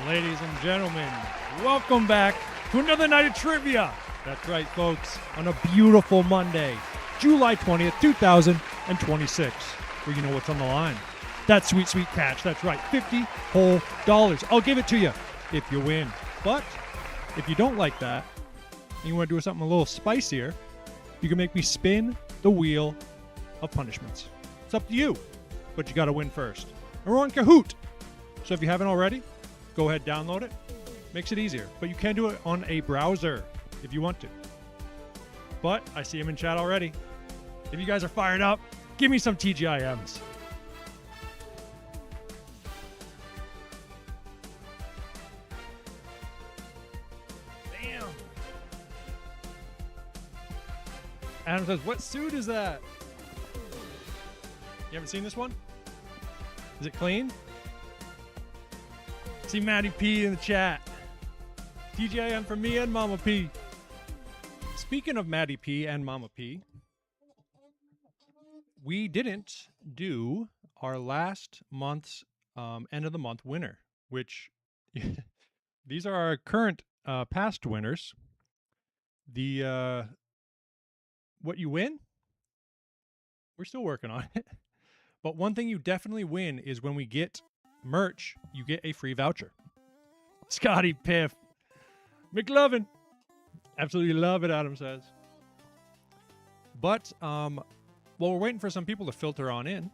Ladies and gentlemen, welcome back to another night of trivia. That's right, folks, on a beautiful Monday, July 20th, 2026, where you know what's on the line. That sweet, sweet catch. That's right, $50 whole. I'll give it to you if you win. But if you don't like that, and you want to do something a little spicier, you can make me spin the wheel of punishments. It's up to you, but you got to win first. And we're on Kahoot. So if you haven't already, go ahead, download it. Makes it easier. But you can do it on a browser if you want to. But I see him in chat already. If you guys are fired up, give me some TGIMs. Damn. Adam says, what suit is that? You haven't seen this one? Is it clean? See Maddie P in the chat. TGIM from me and Mama P. Speaking of Maddie P and Mama P, we didn't do our last month's end of the month winner, which these are our current past winners. The what you win, we're still working on it. But one thing you definitely win is when we get merch, you get a free voucher. Scotty Piff. McLovin. Absolutely love it, Adam says. But while we're waiting for some people to filter on in,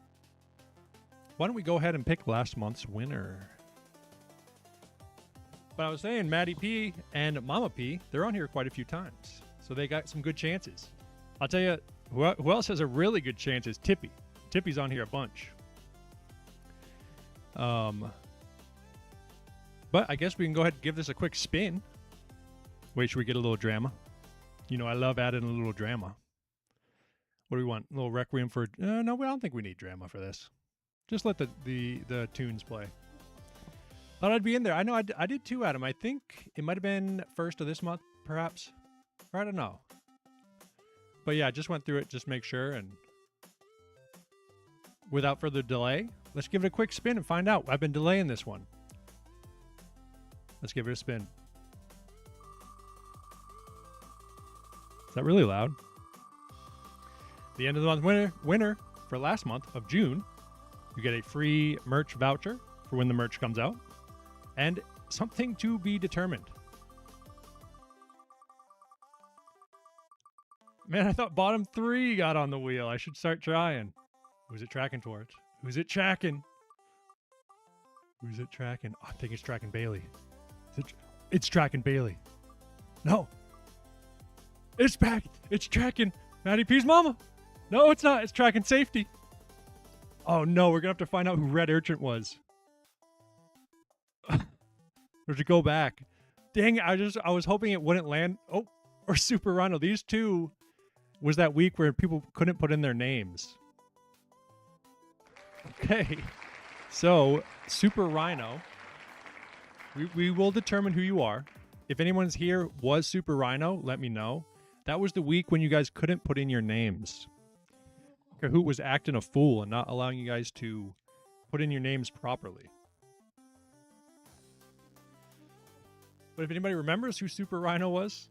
why don't we go ahead and pick last month's winner? But I was saying, Maddie P and Mama P, they're on here quite a few times. So they got some good chances. I'll tell you, who else has a really good chance is Tippy. Tippy's on here a bunch. But I guess we can go ahead and give this a quick spin. Wait, should we get a little drama? You know, I love adding a little drama. What do we want? A little requiem for... no, I don't think we need drama for this. Just let the tunes play. Thought I'd be in there. I know I did too, Adam. I think it might have been first of this month, perhaps. Or I don't know. But yeah, I just went through it, just make sure. And without further delay, let's give it a quick spin and find out. I've been delaying this one. Let's give it a spin. Is that really loud? The end of the month winner for last month of June, you get a free merch voucher for when the merch comes out, and something to be determined. Man, I thought bottom 3 got on the wheel. I should start trying. Who's it tracking towards? Who's it tracking? Who's it tracking? Oh, I think it's tracking Bailey. It's tracking Bailey. No. It's back. It's tracking Maddie P's mama. No, it's not. It's tracking safety. Oh, no. We're going to have to find out who Red Urchin was. Or to go back. Dang, I was hoping it wouldn't land. Oh, or Super Rhino. These two was that week where people couldn't put in their names. Okay. So, Super Rhino. We will determine who you are. If anyone's here was Super Rhino, let me know. That was the week when you guys couldn't put in your names. Kahoot was acting a fool and not allowing you guys to put in your names properly. But if anybody remembers who Super Rhino was,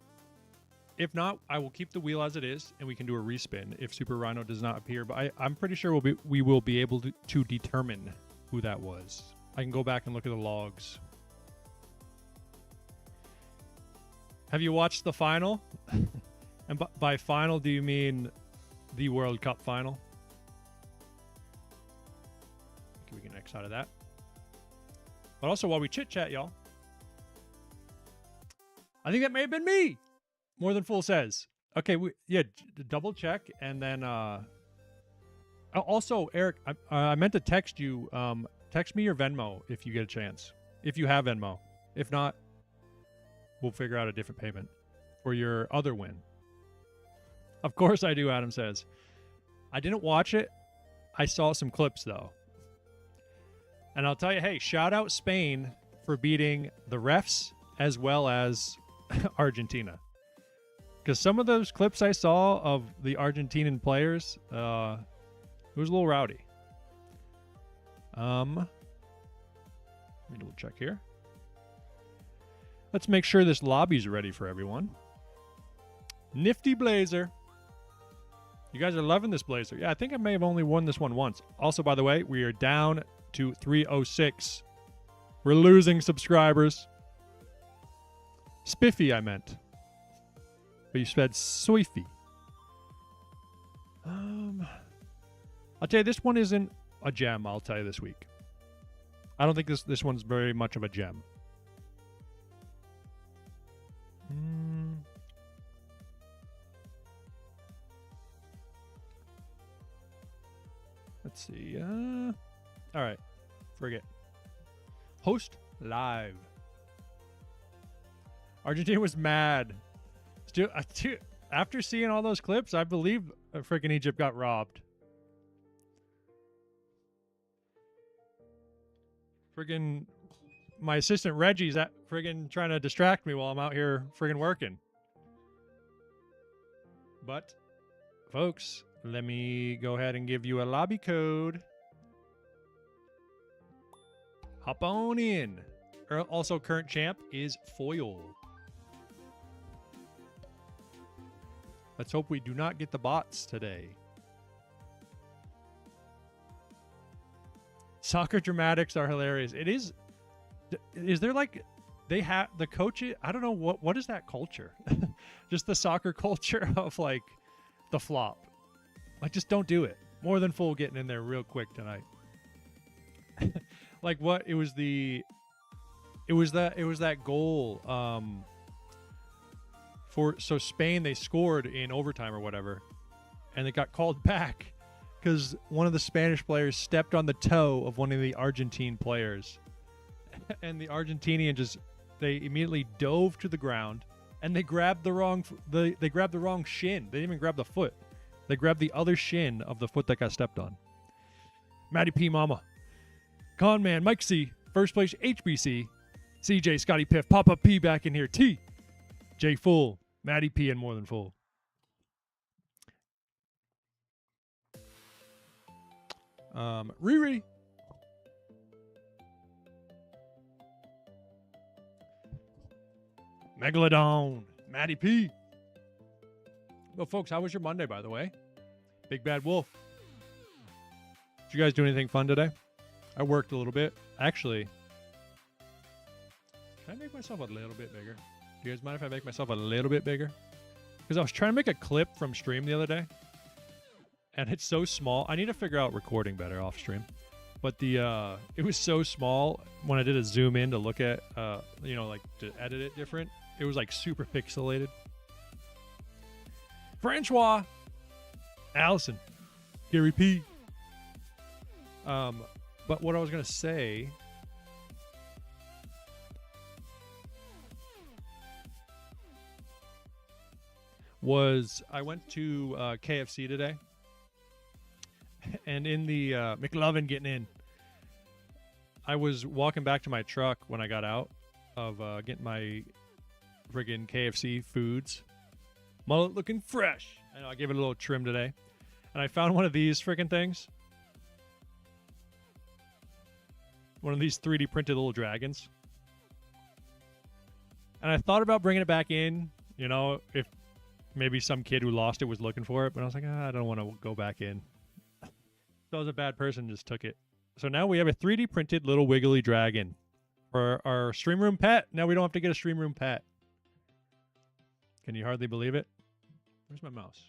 if not, I will keep the wheel as it is, and we can do a respin if Super Rhino does not appear. But I'm pretty sure we will be able to determine who that was. I can go back and look at the logs. Have you watched the final? And by final, do you mean the World Cup final? Okay, we can X out of that. But also, while we chit-chat, y'all, I think that may have been me. More than Fool says. Okay, double check, and then... Also, Eric, I meant to text you. Text me your Venmo if you get a chance. If you have Venmo. If not, we'll figure out a different payment for your other win. Of course I do, Adam says. I didn't watch it. I saw some clips, though. And I'll tell you, hey, shout out Spain for beating the refs as well as Argentina. Because some of those clips I saw of the Argentinian players, it was a little rowdy. Let me double check here. Let's make sure this lobby's ready for everyone. Nifty blazer. You guys are loving this blazer. Yeah, I think I may have only won this one once. Also, by the way, we are down to 306. We're losing subscribers. Spiffy, I meant. But you said Soify. I'll tell you, this one isn't a gem, I'll tell you this week. I don't think this one's very much of a gem. Let's see. All right. Forget. Host live. Argentina was mad. After seeing all those clips, I believe freaking Egypt got robbed. Friggin' my assistant Reggie's friggin' trying to distract me while I'm out here friggin' working. But, folks, let me go ahead and give you a lobby code. Hop on in. Also, current champ is Foil. Let's hope we do not get the bots today. Soccer dramatics are hilarious. It is. Is there like they have the coach? I don't know what is that culture. Just the soccer culture of like the flop. Like just don't do it. More than full getting in there real quick tonight. Like what? It was that goal. So Spain, they scored in overtime or whatever, and it got called back because one of the Spanish players stepped on the toe of one of the Argentine players, and the Argentinian they immediately dove to the ground, and they grabbed the wrong they grabbed the wrong shin. They didn't even grab the foot. They grabbed the other shin of the foot that got stepped on. Matty P Mama, Con Man, Mike C, first place HBC, CJ, Scotty Piff, Papa P back in here, T, J Full, Matty P, and More Than Full. Riri. Megalodon, Matty P. Well, folks, how was your Monday, by the way? Big Bad Wolf. Did you guys do anything fun today? I worked a little bit. Actually, can I make myself a little bit bigger? Do you guys mind if I make myself a little bit bigger? Because I was trying to make a clip from stream the other day, and it's so small. I need to figure out recording better off stream. But it was so small when I did a zoom in to look at, like to edit it different. It was like super pixelated. Francois, Allison, Gary P. But what I was gonna say was I went to KFC today, and in the McLovin getting in, I was walking back to my truck when I got out of getting my friggin' KFC foods. Mullet looking fresh. I know I gave it a little trim today. And I found one of these freaking things. One of these 3D printed little dragons. And I thought about bringing it back in, if maybe some kid who lost it was looking for it. But I was like, I don't want to go back in. So I was a bad person, just took it. So now we have a 3D printed little wiggly dragon for our stream room pet. Now we don't have to get a stream room pet. Can you hardly believe it? Where's my mouse?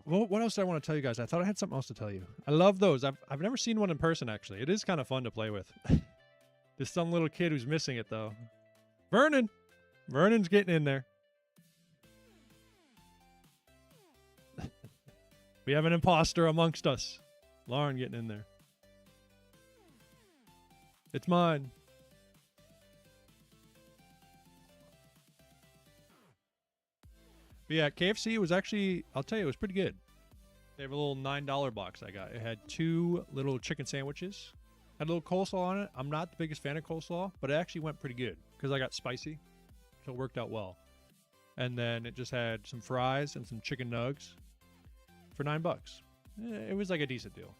What else do I want to tell you guys? I thought I had something else to tell you. I love those. I've never seen one in person, actually. It is kind of fun to play with. There's some little kid who's missing it, though. Vernon! Vernon's getting in there. We have an imposter amongst us. Lauren getting in there. It's mine. But yeah, KFC was actually, I'll tell you, it was pretty good. They have a little $9 box I got. It had 2 little chicken sandwiches. Had a little coleslaw on it. I'm not the biggest fan of coleslaw, but it actually went pretty good because I got spicy. So it worked out well. And then it just had some fries and some chicken nugs for $9. It was like a decent deal.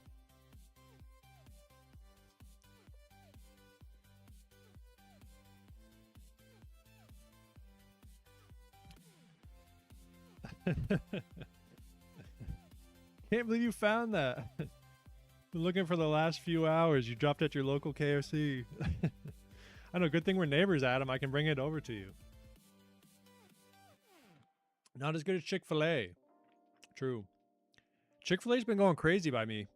Can't believe you found that. Been looking for the last few hours. You dropped at your local KFC. I know, good thing we're neighbors, Adam. I can bring it over to you. Not as good as Chick-fil-A. True. Chick-fil-A's been going crazy by me,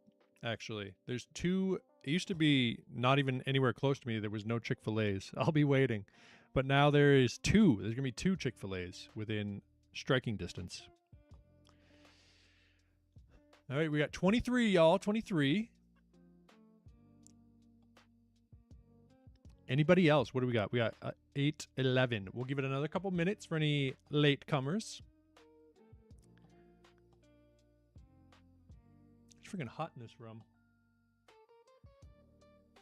actually. There's two. It used to be not even anywhere close to me. There was no Chick-fil-A's. I'll be waiting. But now there is two. There's going to be two Chick-fil-A's within striking distance. All right, we got 23, y'all. 23. Anybody else? What do we got? We got 8, 11. We'll give it another couple minutes for any latecomers. It's freaking hot in this room.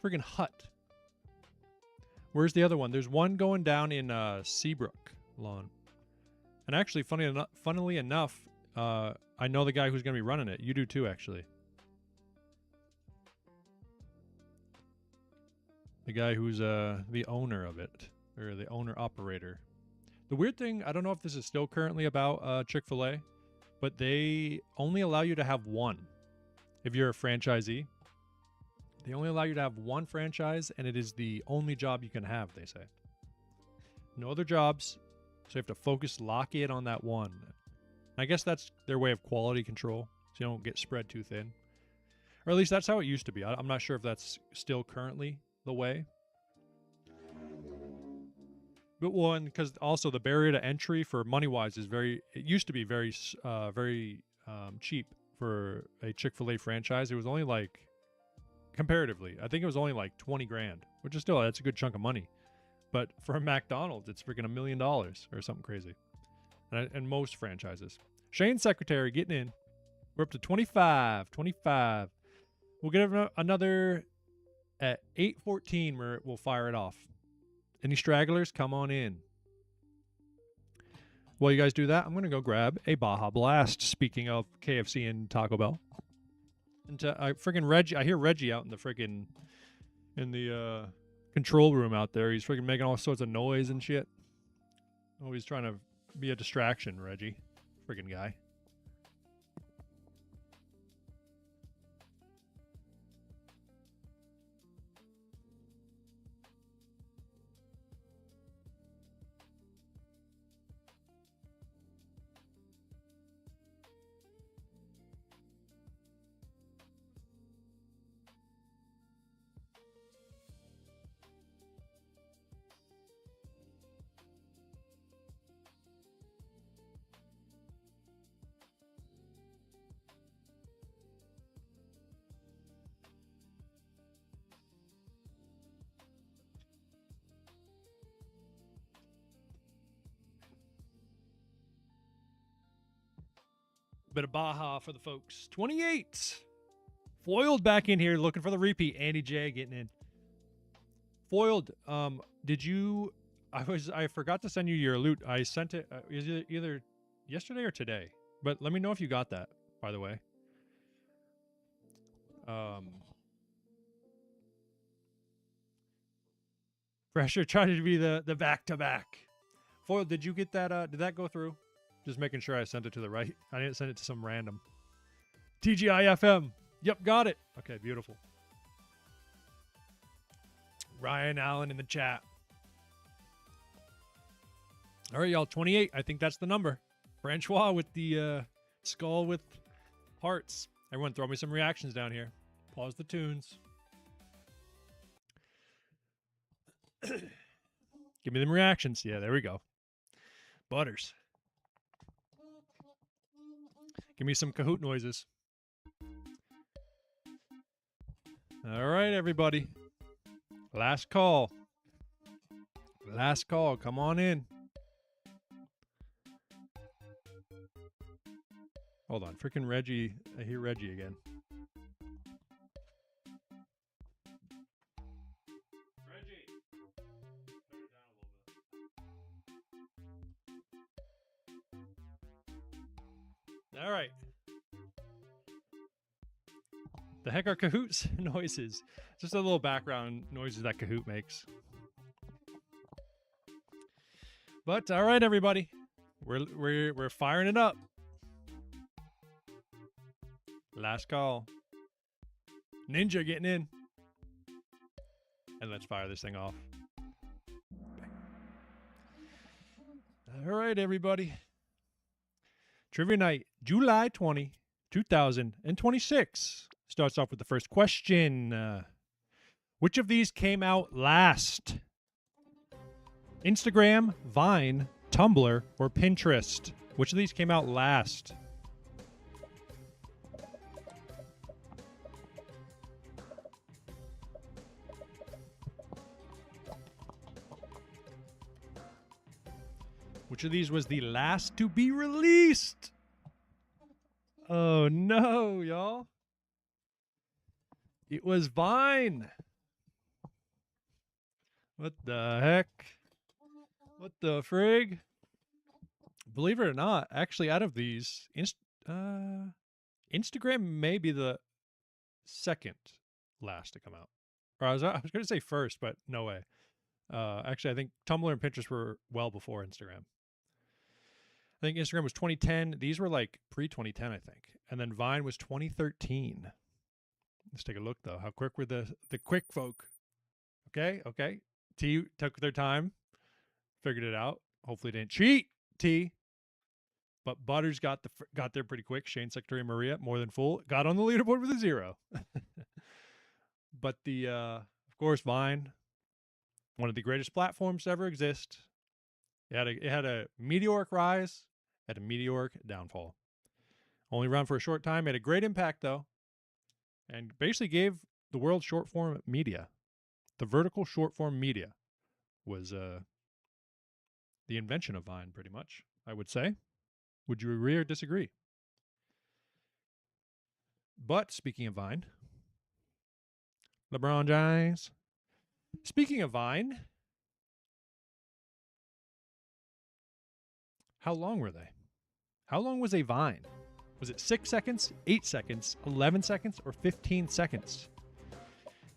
Freaking hot. Where's the other one? There's one going down in Seabrook Lawn. And actually, funnily enough, I know the guy who's going to be running it. You do too, actually. The guy who's the owner of it, or the owner-operator. The weird thing, I don't know if this is still currently about Chick-fil-A, but they only allow you to have one. If you're a franchisee, they only allow you to have one franchise, and it is the only job you can have, they say. No other jobs, so you have to focus, lock in on that one. I guess that's their way of quality control, so you don't get spread too thin. Or at least that's how it used to be. I'm not sure if that's still currently the way. But one, because also the barrier to entry for money-wise is it used to be very cheap for a Chick-fil-A franchise. It was only like, comparatively, I think it was only like 20 grand, which is still, that's a good chunk of money. But for a McDonald's, it's freaking $1 million or something crazy. And most franchises. Shane Secretary getting in. We're up to 25. 25. We'll get another at 8:14. We'll fire it off. Any stragglers? Come on in. While you guys do that, I'm going to go grab a Baja Blast. Speaking of KFC and Taco Bell. And freaking Reggie. I hear Reggie out in the control room out there. He's freaking making all sorts of noise and shit. Oh, he's trying to be a distraction, Reggie. Freaking guy. Bit of Baja for the folks. 28. Foiled back in here looking for the repeat. Andy J getting in. Foiled, did you... I forgot to send you your loot. I sent it either yesterday or today. But let me know if you got that, by the way. Pressure trying to be the back-to-back. Foiled, did you get that? Did that go through? Just making sure I sent it to the right. I didn't send it to some random. TGIFM. Yep, got it. Okay, beautiful. Ryan Allen in the chat. All right, y'all. 28. I think that's the number. Francois with the skull with hearts. Everyone throw me some reactions down here. Pause the tunes. Give me them reactions. Yeah, there we go. Butters. Give me some Kahoot noises. All right, everybody. Last call. Last call. Come on in. Hold on. Freaking Reggie. I hear Reggie again. Reggie. Turn it down a little bit. All right. The heck are Kahoot's noises? Just a little background noises that Kahoot makes. But all right, everybody, we're firing it up. Last call. Ninja getting in. And let's fire this thing off. All right, everybody. Trivia night, July 20, 2026. Starts off with the first question. Which of these came out last? Instagram, Vine, Tumblr, or Pinterest? Which of these came out last? Which of these was the last to be released? Oh no, y'all. It was Vine. What the heck? What the frig? Believe it or not, actually, out of these, Instagram may be the second last to come out. Or I was going to say first, but no way. Actually, I think Tumblr and Pinterest were well before Instagram. I think Instagram was 2010. These were like pre-2010, I think. And then Vine was 2013. Let's take a look, though. How quick were the quick folk? Okay. T took their time, figured it out. Hopefully didn't cheat, T. But Butters got there pretty quick. Shane, Secretary, and Maria, more than full. Got on the leaderboard with a 0. But of course, Vine, one of the greatest platforms to ever exist. It had a meteoric rise, had a meteoric downfall. Only around for a short time. Had a great impact, though. And basically gave the world short form media. The vertical short form media was the invention of Vine, pretty much, I would say. Would you agree or disagree? But speaking of Vine, LeBron James. Speaking of Vine, how long were they? How long was a Vine? Was it 6 seconds, 8 seconds, 11 seconds, or 15 seconds?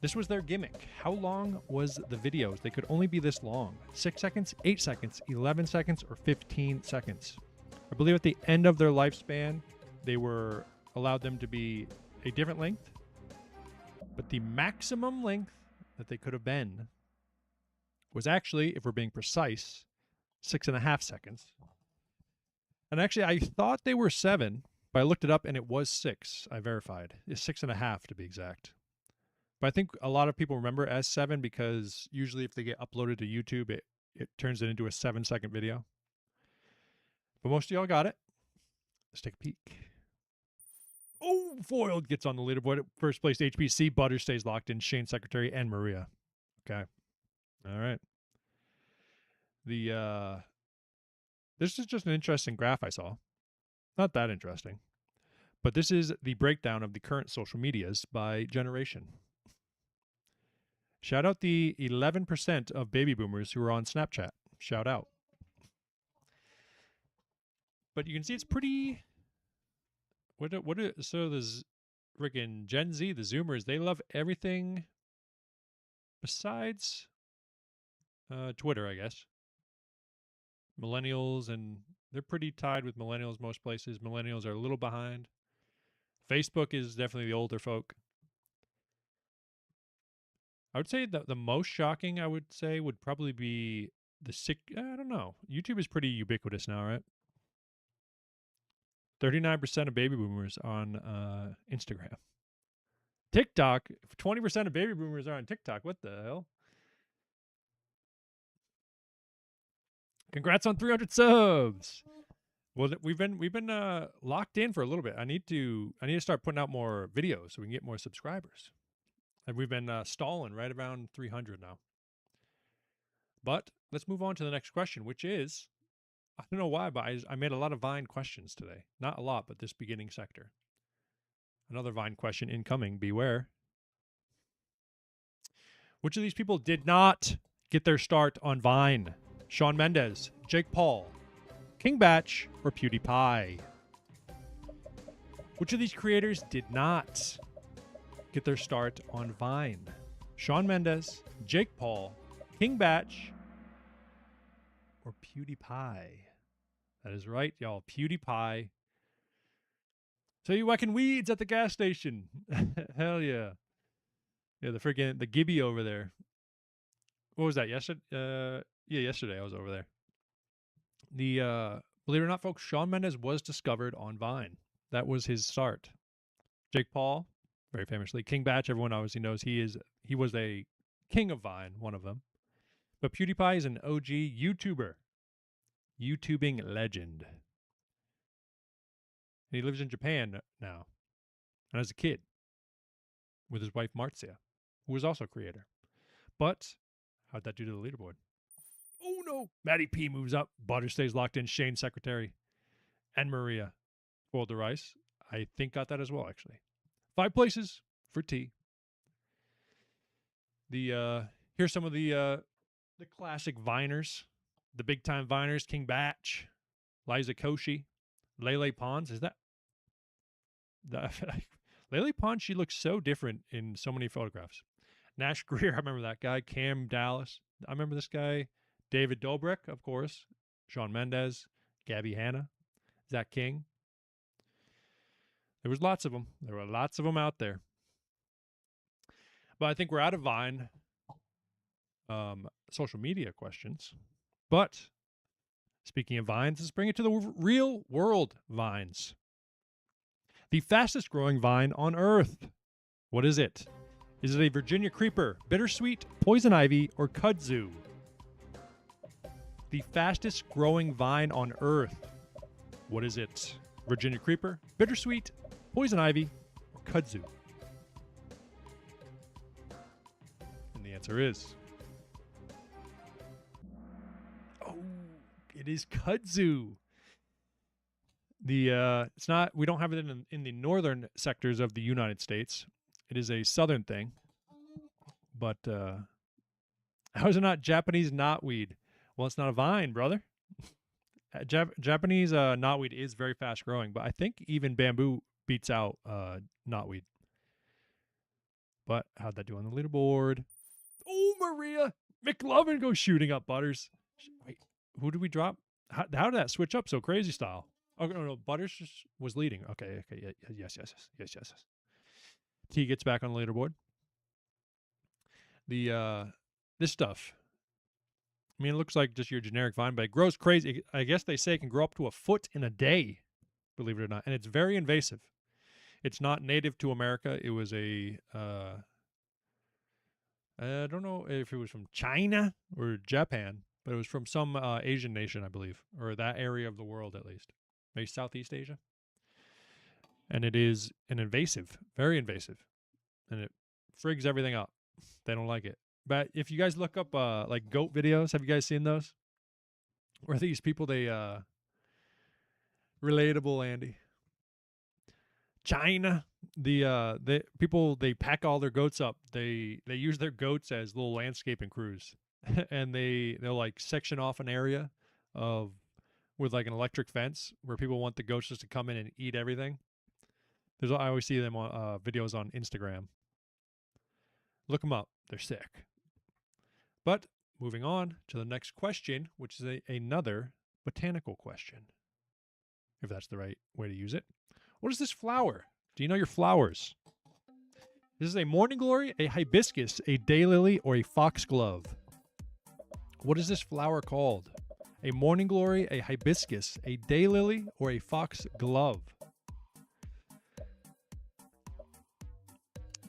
This was their gimmick. How long was the videos? They could only be this long. 6 seconds, 8 seconds, 11 seconds, or 15 seconds. I believe at the end of their lifespan, they were allowed them to be a different length. But the maximum length that they could have been was actually, if we're being precise, 6.5 seconds. And actually, I thought they were 7, but I looked it up and it was 6. I verified. It's 6.5 to be exact. But I think a lot of people remember it as 7 because usually if they get uploaded to YouTube, it turns it into a 7-second video. But most of y'all got it. Let's take a peek. Oh, Foiled gets on the leaderboard at first place. HPC, Butter stays locked in. Shane, Secretary, and Maria. Okay. All right. This is just an interesting graph I saw. Not that interesting. But this is the breakdown of the current social medias by generation. Shout out the 11% of baby boomers who are on Snapchat. Shout out. But you can see it's pretty... So the freaking Gen Z, the Zoomers, they love everything besides Twitter, I guess. Millennials, and they're pretty tied with millennials most places. Millennials are a little behind. Facebook is definitely the older folk. I would say the most shocking, I would say, would probably be I don't know. YouTube is pretty ubiquitous now, right? 39% of baby boomers on Instagram. TikTok, 20% of baby boomers are on TikTok. What the hell? Congrats on 300 subs. Well, we've been locked in for a little bit. I need to start putting out more videos so we can get more subscribers. And we've been stalling right around 300 now. But let's move on to the next question, which is, I don't know why, but I made a lot of Vine questions today. Not a lot, but this beginning sector. Another Vine question incoming. Beware. Which of these people did not get their start on Vine? Shawn Mendes, Jake Paul, King Batch, or PewDiePie? Which of these creators did not get their start on Vine? Shawn Mendes, Jake Paul, King Batch, or PewDiePie? That is right, y'all. PewDiePie So you whacking weeds at the gas station? Hell yeah. Yeah, the Gibby over there. What was that? Yesterday? Yeah, yesterday I was over there. Believe it or not, folks, Shawn Mendes was discovered on Vine. That was his start. Jake Paul, very famously, King Batch. Everyone obviously knows he was a king of Vine, one of them. But PewDiePie is an OG YouTuber, YouTubing legend. And he lives in Japan now, and as a kid, with his wife Marcia, who was also a creator. But how'd that do to the leaderboard? Oh no! Matty P moves up. Butter stays locked in. Shane secretary, and Maria, rolled the rice. I think got that as well, actually. 5 places for T. Here's some of the classic Viners, the big time Viners: King Batch, Liza Koshy, Lele Pons. Is that Lele Pons? She looks so different in so many photographs. Nash Greer, I remember that guy. Cam Dallas, I remember this guy. David Dobrik, of course. Shawn Mendes, Gabby Hanna, Zach King. There was lots of them. There were lots of them out there. But I think we're out of Vine social media questions. But speaking of Vines, let's bring it to the real world Vines. The fastest growing vine on Earth. What is it? Is it a Virginia creeper, bittersweet, poison ivy, or kudzu? The fastest growing vine on Earth. What is it? Virginia creeper, bittersweet, poison ivy, or kudzu? And the answer is... it is kudzu. It's not. We don't have it in the northern sectors of the United States. It is a southern thing. But how is it not Japanese knotweed? Well, it's not a vine, brother. Japanese knotweed is very fast growing, but I think even bamboo beats out knotweed. But how'd that do on the leaderboard? Oh, Maria McLovin goes shooting up Butters. Wait, who did we drop? How did that switch up so crazy style? Oh, no, Butters just was leading. Okay, yes. T gets back on the leaderboard. This stuff, I mean, it looks like just your generic vine, but it grows crazy. I guess they say it can grow up to a foot in a day, believe it or not. And it's very invasive. It's not native to America. It was I don't know if it was from China or Japan, but it was from some Asian nation, I believe, or that area of the world at least. Maybe Southeast Asia. And it is an invasive, very invasive. And it frigs everything up. They don't like it. But if you guys look up like goat videos, have you guys seen those? Where these people, relatable, Andy. China, the people, they pack all their goats up. They use their goats as little landscaping crews, and they'll like section off an area with like an electric fence where people want the goats just to come in and eat everything. I always see them on videos on Instagram. Look them up; they're sick. But moving on to the next question, which is another botanical question, if that's the right way to use it. What is this flower? Do you know your flowers? This is a morning glory, a hibiscus, a daylily, or a foxglove. What is this flower called? A morning glory, a hibiscus, a daylily, or a foxglove?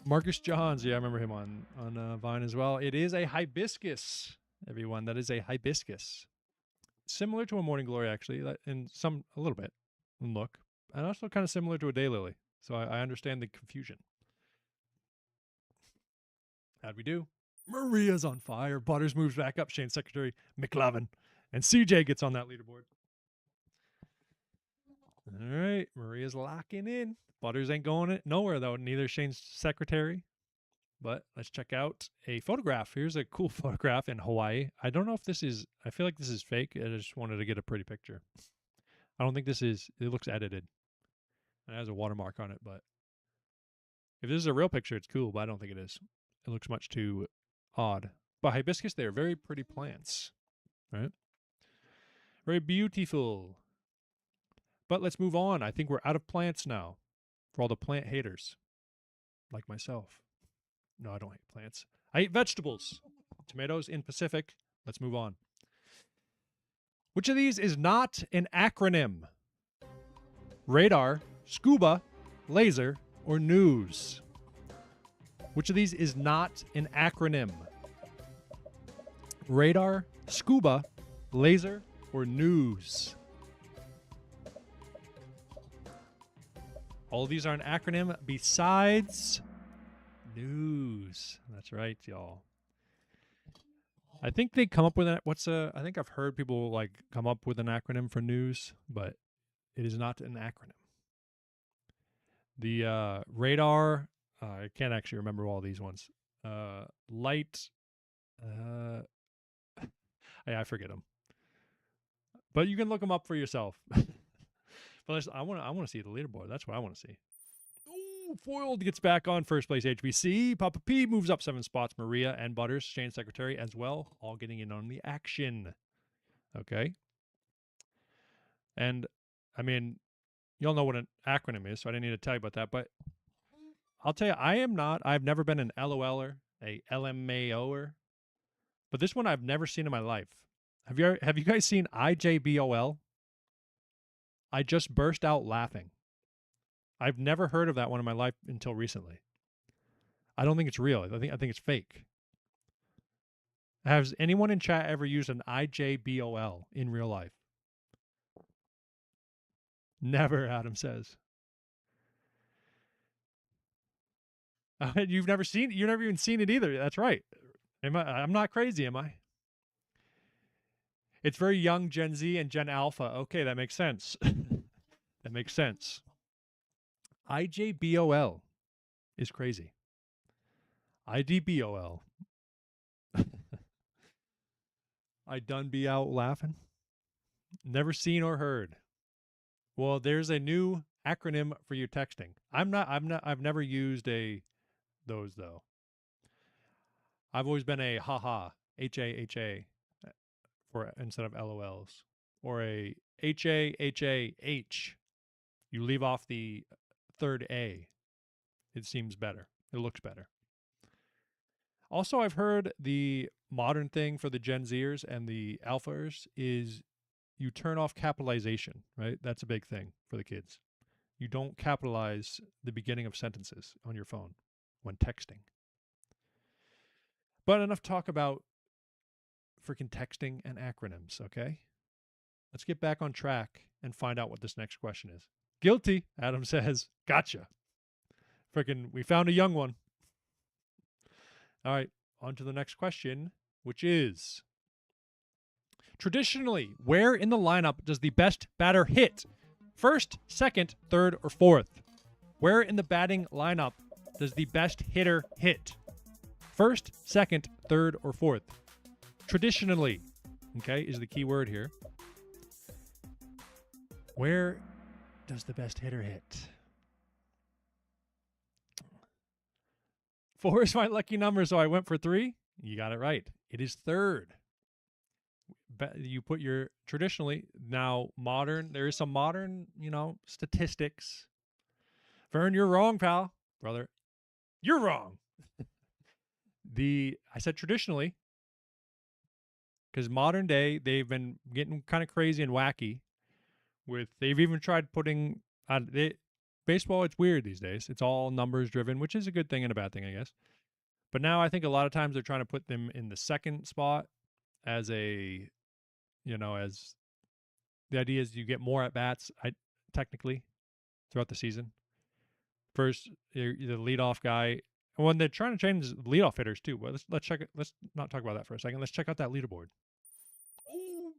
Marcus Johns, yeah, I remember him on Vine as well. It is a hibiscus, everyone. That is a hibiscus. Similar to a morning glory, actually, in a little bit in look. And also kind of similar to a daylily. So I understand the confusion. How'd we do? Maria's on fire. Butters moves back up. Shane Secretary McLovin. And CJ gets on that leaderboard. All right. Maria's locking in. Butters ain't going nowhere, though. Neither Shane's Secretary. But let's check out a photograph. Here's a cool photograph in Hawaii. I don't know if this is... I feel like this is fake. I just wanted to get a pretty picture. I don't think this is... It looks edited. It has a watermark on it, but... If this is a real picture, it's cool, but I don't think it is. It looks much too odd. But hibiscus, they are very pretty plants. Right? Very beautiful. But let's move on. I think we're out of plants now. For all the plant haters, like myself. No, I don't hate plants. I eat vegetables. Tomatoes in Pacific. Let's move on. Which of these is not an acronym? Radar, scuba, laser, or news? Which of these is not an acronym? Radar, scuba, laser, or news? All of these are an acronym besides news. That's right, y'all. I think they come up with that. I think I've heard people like come up with an acronym for news, but it is not an acronym. The radar, I can't actually remember all these ones. Light, I forget them. But you can look them up for yourself. But I want to see the leaderboard. That's what I want to see. Ooh, Foiled gets back on first place HBC. Papa P moves up 7 spots. Maria and Butters, Shane Secretary as well, all getting in on the action. Okay. And I mean, y'all know what an acronym is, so I didn't need to tell you about that. But I'll tell you, I've never been an LOLer, a LMAOer. But this one I've never seen in my life. Have you guys seen IJBOL? I just burst out laughing. I've never heard of that one in my life until recently. I don't think it's real. I think it's fake. Has anyone in chat ever used an IJBOL in real life? Never, Adam says. You've never even seen it either. That's right. I'm not crazy, am I? It's very young Gen Z and Gen Alpha. Okay, that makes sense. That makes sense. IJBOL is crazy. IDBOL. I done be out laughing. Never seen or heard. Well, there's a new acronym for your texting. I've never used those though. I've always been a haha, HAHA for instead of LOLs, or a HAHAH. You leave off the third A. It seems better. It looks better. Also, I've heard the modern thing for the Gen Zers and the Alphas is you turn off capitalization, right? That's a big thing for the kids. You don't capitalize the beginning of sentences on your phone when texting. But enough talk about freaking texting and acronyms, okay? Let's get back on track and find out what this next question is. Guilty, Adam says. Gotcha. Freaking, we found a young one. All right, on to the next question, which is, traditionally, where in the lineup does the best batter hit? First, second, third, or fourth? Where in the batting lineup does the best hitter hit? First, second, third, or fourth? Traditionally, okay, is the key word here. Where does the best hitter hit? 4 is my lucky number, so I went for 3. You got it right. It is third. You put your traditionally, now modern, there is some modern, statistics. Vern, you're wrong, pal. Brother, you're wrong. I said traditionally, because modern day, they've been getting kind of crazy and wacky. They've even tried putting baseball. It's weird these days. It's all numbers driven, which is a good thing and a bad thing, I guess. But now I think a lot of times they're trying to put them in the second spot as as the idea is you get more at bats. Technically throughout the season. First, the leadoff guy. And when they're trying to change leadoff hitters too. Well, let's check it. Let's not talk about that for a second. Let's check out that leaderboard. Oh,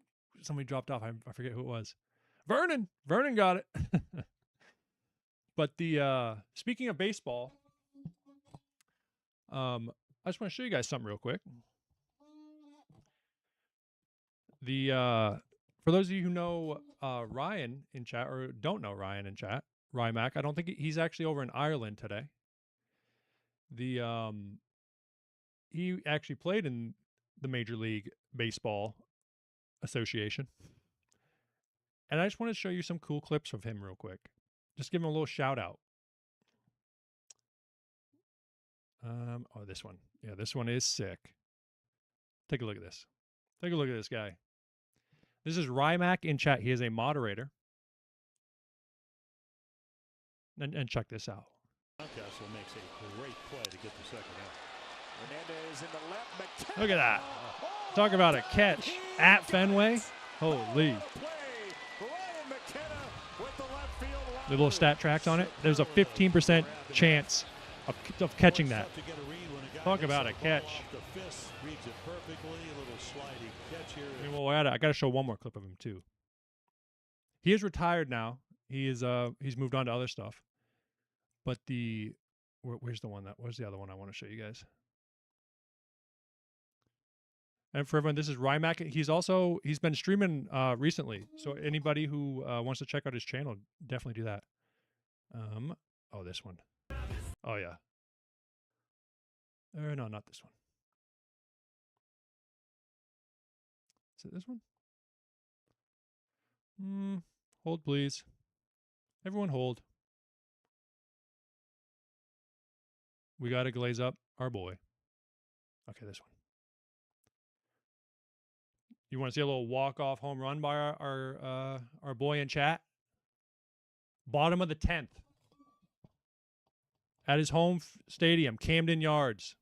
somebody dropped off. I forget who it was. Vernon got it. But speaking of baseball, I just want to show you guys something real quick. For those of you who know Ryan in chat or don't know Ryan in chat, Rymac, I don't think he's actually over in Ireland today. He actually played in the Major League Baseball Association. And I just want to show you some cool clips of him real quick. Just give him a little shout out. Oh, this one. Yeah, this one is sick. Take a look at this. Take a look at this guy. This is Rymac in chat. He is a moderator. And check this out. Castle makes a great play to get the second out. Hernandez in the left. Look at that. Talk about a catch at Fenway. Holy. The little stat tracks on it. There's a 15% chance of catching that. Talk about a catch. I mean, well, I got to show one more clip of him too. He is retired now. He's moved on to other stuff. But where's the other one I want to show you guys? And for everyone, this is Rymac. He's been streaming recently. So anybody who wants to check out his channel, definitely do that. Oh, this one. Oh yeah. No, not this one. Is it this one? Hold, please. Everyone hold. We got to glaze up our boy. Okay, this one. You want to see a little walk-off home run by our boy in chat? Bottom of the 10th. At his home stadium, Camden Yards.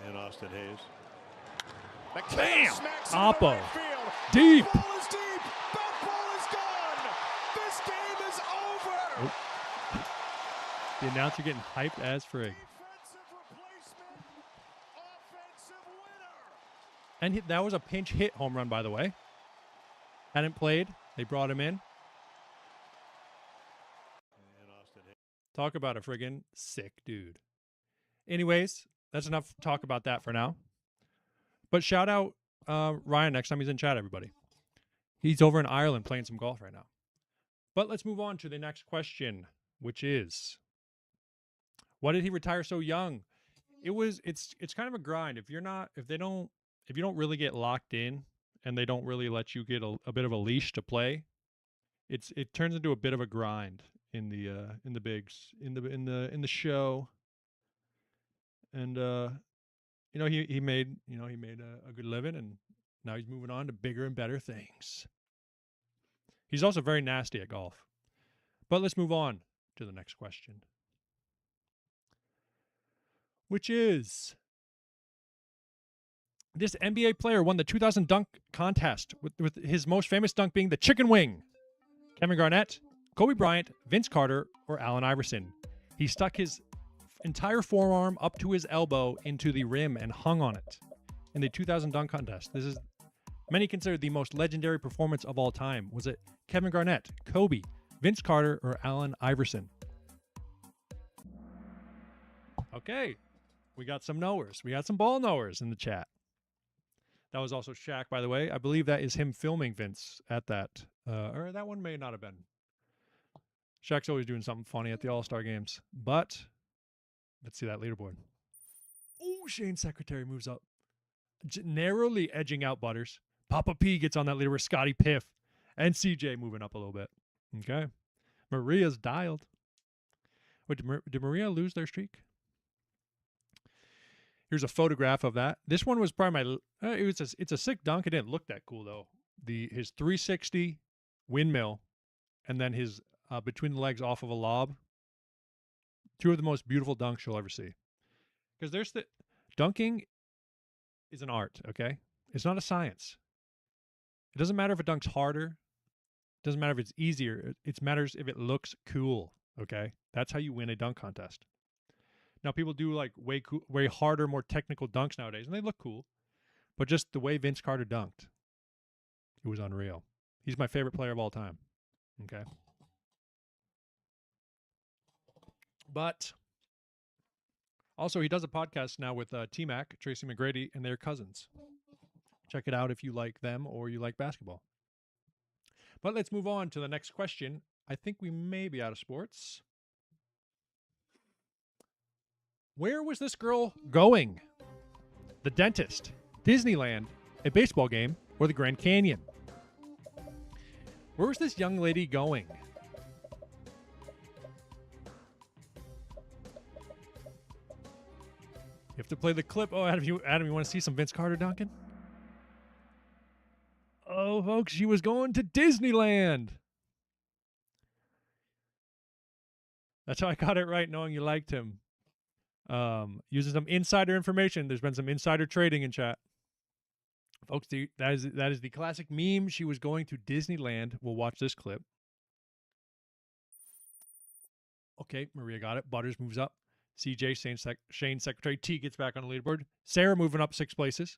And Austin Hayes. Bam! Oppo. Deep. Ball is deep. That ball is gone. This game is over. Oh. The announcer getting hyped as frig. And that was a pinch hit home run, by the way. Hadn't played. They brought him in. Talk about a friggin' sick dude. Anyways, that's enough talk about that for now. But shout out Ryan next time he's in chat, everybody. He's over in Ireland playing some golf right now. But let's move on to the next question, which is, why did he retire so young? It's kind of a grind. If you don't really get locked in and they don't really let you get a bit of a leash to play, it turns into a bit of a grind in the bigs, in the show. And he made a good living, and now he's moving on to bigger and better things. He's also very nasty at golf. But let's move on to the next question, which is, this NBA player won the 2000 dunk contest, with his most famous dunk being the chicken wing. Kevin Garnett, Kobe Bryant, Vince Carter, or Allen Iverson. He stuck his entire forearm up to his elbow into the rim and hung on it in the 2000 dunk contest. This is many consider the most legendary performance of all time. Was it Kevin Garnett, Kobe, Vince Carter, or Allen Iverson? Okay, we got some knowers. We got some ball knowers in the chat. That was also Shaq, by the way. I believe that is him filming Vince at that. Or that one may not have been. Shaq's always doing something funny at the All-Star games. But let's see that leaderboard. Oh, Shane Secretary moves up. Narrowly edging out Butters. Papa P gets on that leaderboard. Scotty Piff. And CJ moving up a little bit. Okay. Maria's dialed. Wait, did Maria lose their streak? Here's a photograph of that. This one was probably it's a sick dunk. It didn't look that cool though. His 360 windmill, and then his between the legs off of a lob. Two of the most beautiful dunks you'll ever see. Because dunking is an art. Okay, it's not a science. It doesn't matter if a dunk's harder. It doesn't matter if it's easier. It matters if it looks cool. Okay, that's how you win a dunk contest. Now, people do like way harder, more technical dunks nowadays, and they look cool. But just the way Vince Carter dunked, it was unreal. He's my favorite player of all time. Okay. But also, he does a podcast now with T-Mac, Tracy McGrady, and their cousins. Check it out if you like them or you like basketball. But let's move on to the next question. I think we may be out of sports. Where was this girl going? The dentist, Disneyland, a baseball game, or the Grand Canyon? Where was this young lady going? have to play the clip. Oh, Adam, you want to see some Vince Carter, Duncan? Oh, folks, she was going to Disneyland. That's how I got it right, knowing you liked him. Using some insider information. There's been some insider trading in chat. Folks, that is the classic meme. She was going to Disneyland. We'll watch this clip. Okay, Maria got it. Butters moves up. CJ, Shane Secretary. T gets back on the leaderboard. Sarah moving up 6 places.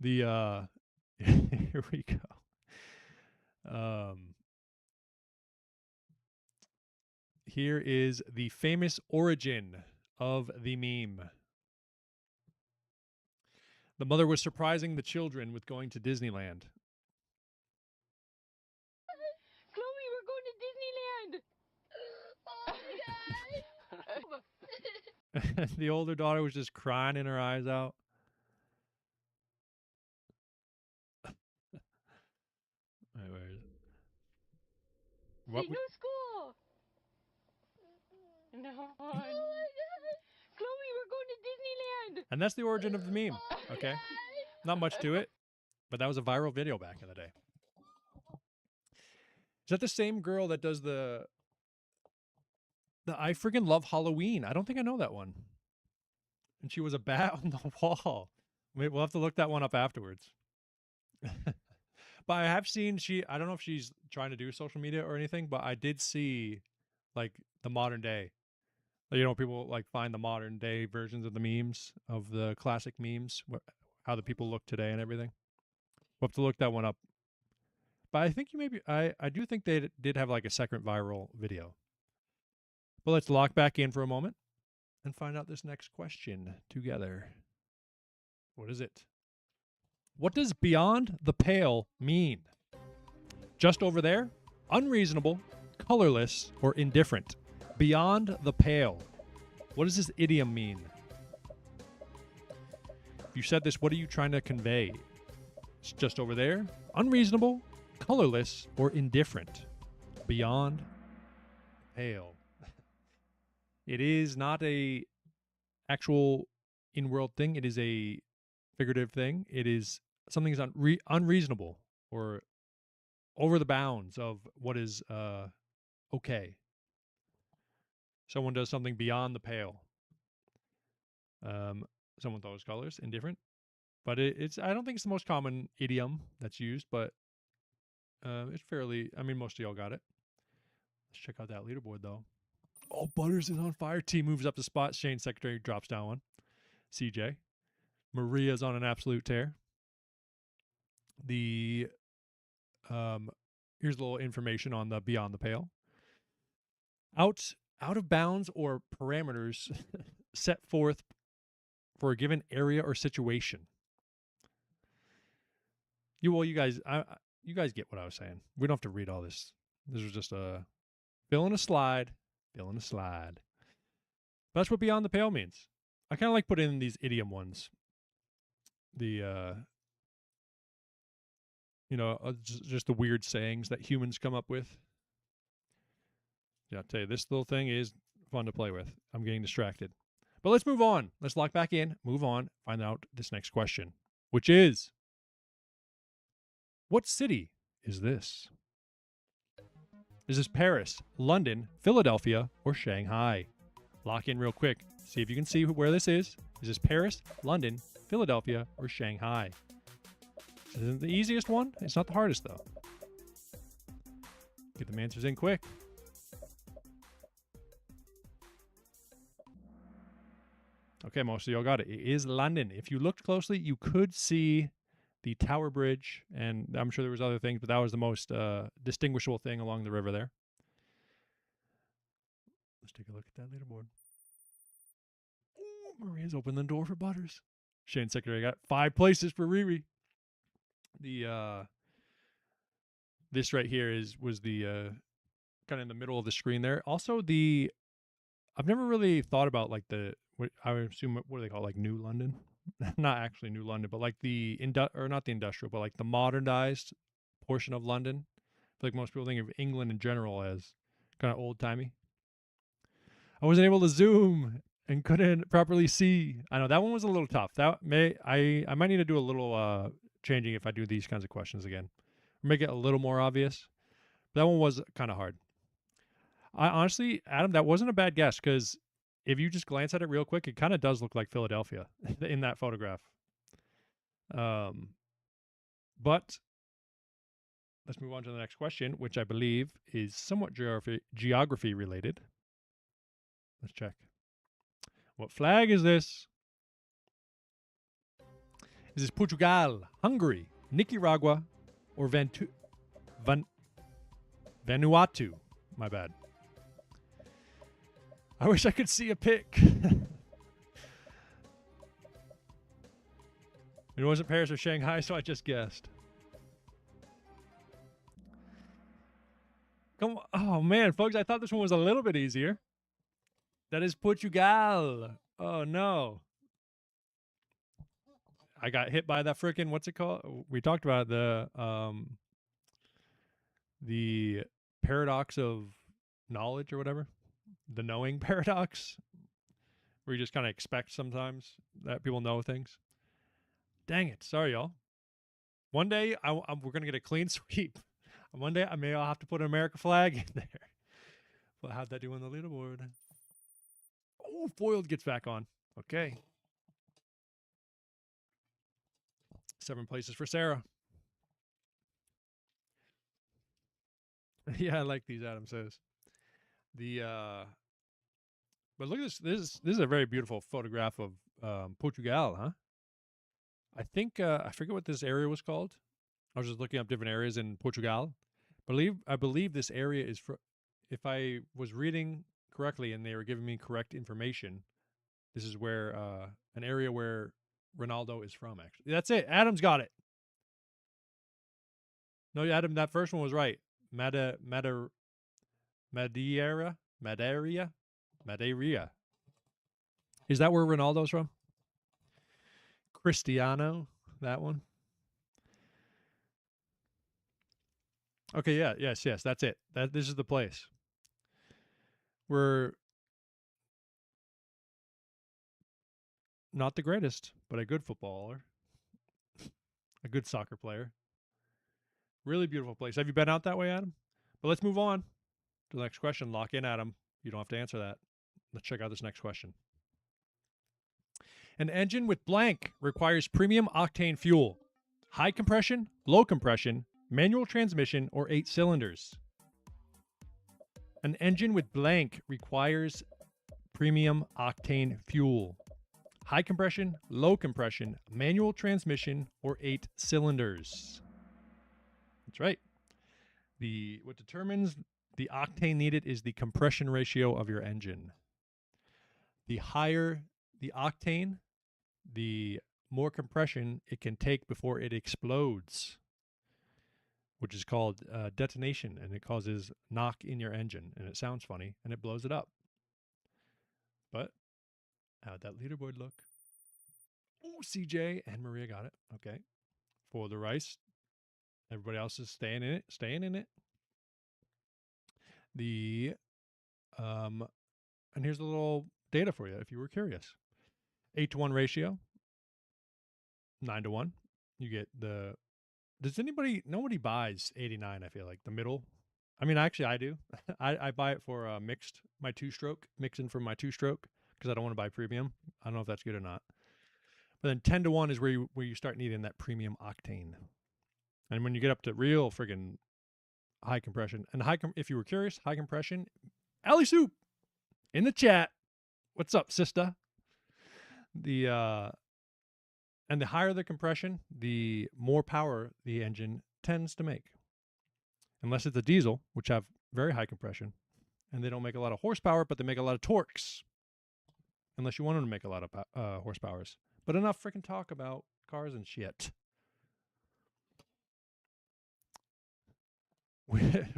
Here we go. Here is the famous origin of the meme. The mother was surprising the children with going to Disneyland. Chloe, we're going to Disneyland. The older daughter was just crying in her eyes out. Wait, where is it? Hey, no school. No. Oh my God. Chloe, we're going to Disneyland. And that's the origin of the meme. Okay. Not much to it, but that was a viral video back in the day. Is that the same girl that does the I freaking love Halloween? I don't think I know that one. And she was a bat on the wall. Wait, we'll have to look that one up afterwards. But I have seen I don't know if she's trying to do social media or anything, but I did see like the modern day. You know, people like find the modern day versions of the memes, of the classic memes, how the people look today and everything. We'll have to look that one up. But I think I do think they did have like a second viral video. But let's lock back in for a moment and find out this next question together. What is it? What does beyond the pale mean? Just over there? Unreasonable, colorless, or indifferent? Beyond the pale. What does this idiom mean? If you said this, what are you trying to convey? It's just over there? Unreasonable, colorless, or indifferent? Beyond pale. It is not a actual in-world thing. It is a figurative thing. It is something is unreasonable or over the bounds of what is okay. Someone does something beyond the pale. Someone throws colors, indifferent. But I don't think it's the most common idiom that's used, but it's fairly, I mean, most of y'all got it. Let's check out that leaderboard, though. Oh, Butters is on fire. T moves up the spot. Shane Secretary drops down one. CJ. Maria's on an absolute tear. Here's a little information on the beyond the pale. Out of bounds or parameters set forth for a given area or situation. You guys get what I was saying. We don't have to read all this. This was just a fill in a slide. But that's what beyond the pale means. I kind of like putting in these idiom ones. Just the weird sayings that humans come up with. Yeah, I'll tell you, this little thing is fun to play with. I'm getting distracted. But let's move on. Let's lock back in, move on, find out this next question, which is, what city is this? Is this Paris, London, Philadelphia, or Shanghai? Lock in real quick. See if you can see where this is. Is this Paris, London, Philadelphia, or Shanghai? This isn't the easiest one. It's not the hardest, though. Get them answers in quick. Okay, most of y'all got it. It is London. If you looked closely, you could see the Tower Bridge, and I'm sure there was other things, but that was the most distinguishable thing along the river there. Let's take a look at that leaderboard. Ooh, Maria's opened the door for Butters. Shane Secretary got 5 places for Riri. This right here was the kind of in the middle of the screen there. Also, I've never really thought about like I would assume, what do they call it, like New London? Not actually New London, but like not the industrial, but like the modernized portion of London. I feel like most people think of England in general as kind of old timey. I wasn't able to zoom and couldn't properly see. I know that one was a little tough. I might need to do a little changing if I do these kinds of questions again. Make it a little more obvious. That one was kind of hard. I honestly, Adam, that wasn't a bad guess because if you just glance at it real quick, it kind of does look like Philadelphia in that photograph. But let's move on to the next question, which I believe is somewhat geography related. Let's check. What flag is this? Is this Portugal, Hungary, Nicaragua, or Vanuatu? My bad. I wish I could see a pic. It wasn't Paris or Shanghai, so I just guessed. Come on. Oh, man, folks, I thought this one was a little bit easier. That is Portugal. Oh, no. I got hit by that frickin', what's it called? We talked about the paradox of knowledge or whatever. The knowing paradox. Where you just kind of expect sometimes that people know things. Dang it. Sorry, y'all. One day, we're going to get a clean sweep. And one day, I'll have to put an American flag in there. Well, how'd that do on the leaderboard? Oh, foiled gets back on. Okay. 7 places for Sarah. Yeah, I like these, Adam says. But look at this. This is a very beautiful photograph of Portugal, huh? I think I forget what this area was called. I was just looking up different areas in Portugal. I believe this area is if I was reading correctly and they were giving me correct information, this is where an area where Ronaldo is from, actually. That's it. Adam's got it. No, Adam, that first one was right. Madeira. Is that where Ronaldo's from? Cristiano, that one. Okay, yeah, yes, that's it. This is the place. We're not the greatest, but a good footballer. A good soccer player. Really beautiful place. Have you been out that way, Adam? But let's move on to the next question. Lock in, Adam. You don't have to answer that. Let's check out this next question. An engine with blank requires premium octane fuel. High compression, low compression, manual transmission, or 8 cylinders. An engine with blank requires premium octane fuel. High compression, low compression, manual transmission, or 8 cylinders. That's right. What determines the octane needed is the compression ratio of your engine. The higher the octane, the more compression it can take before it explodes, which is called detonation, and it causes knock in your engine, and it sounds funny, and it blows it up. But how'd that leaderboard look? Oh, CJ and Maria got it. Okay. For the rice. Everybody else is staying in it. And here's a little data for you if you were curious. 8-to-1 ratio. 9-to-1. You get nobody buys 89, I feel like. The middle. I mean, actually, I do. I buy it for my two-stroke, mixing for my two-stroke, because I don't want to buy premium. I don't know if that's good or not. But then 10-to-1 is where you start needing that premium octane. And when you get up to real friggin' high compression, and if you were curious, high compression, Alley Soup in the chat. What's up, sister? And the higher the compression, the more power the engine tends to make. Unless it's a diesel, which have very high compression, and they don't make a lot of horsepower, but they make a lot of torques. Unless you want them to make a lot of horsepowers. But enough freaking talk about cars and shit.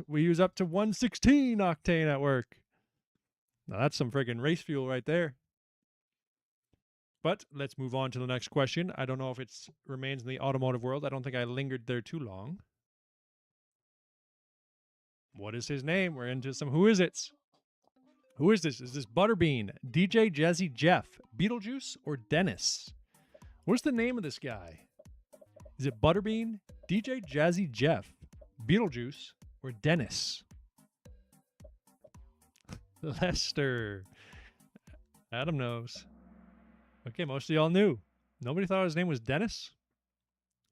We use up to 116 octane at work. Now that's some friggin' race fuel right there. But let's move on to the next question. I don't know if it remains in the automotive world. I don't think I lingered there too long. What is his name? We're into some who is it's. Who is this? Is this Butterbean, DJ Jazzy Jeff, Beetlejuice, or Dennis? What's the name of this guy? Is it Butterbean, DJ Jazzy Jeff, Beetlejuice, or Dennis? Lester. Adam knows. Okay, most of y'all knew. Nobody thought his name was Dennis?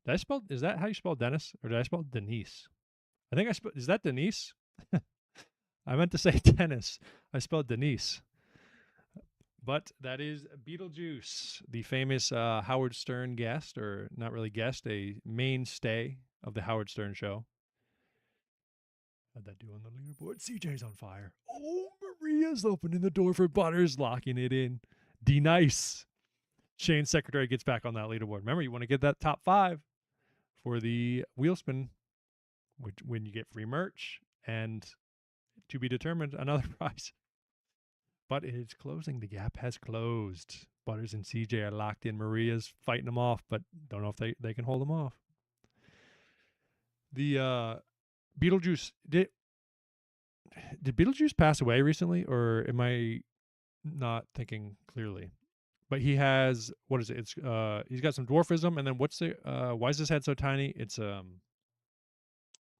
Did I spell? Is that how you spell Dennis? Or did I spell Denise? I think I spelled. Is that Denise? I meant to say Dennis. I spelled Denise. But that is Beetlejuice, the famous Howard Stern guest, or not really guest, a mainstay of the Howard Stern show. How'd that do on the leaderboard? CJ's on fire. Oh, Maria's opening the door for Butters, locking it in. D-Nice. Shane's secretary gets back on that leaderboard. Remember, you want to get that top 5 for the wheel spin, which when you get free merch and to be determined another prize. But it's closing. The gap has closed. Butters and CJ are locked in. Maria's fighting them off, but don't know if they can hold them off. The Beetlejuice, did Beetlejuice pass away recently, or am I not thinking clearly? But he has, what is it? It's he's got some dwarfism, and then what's the why is his head so tiny? It's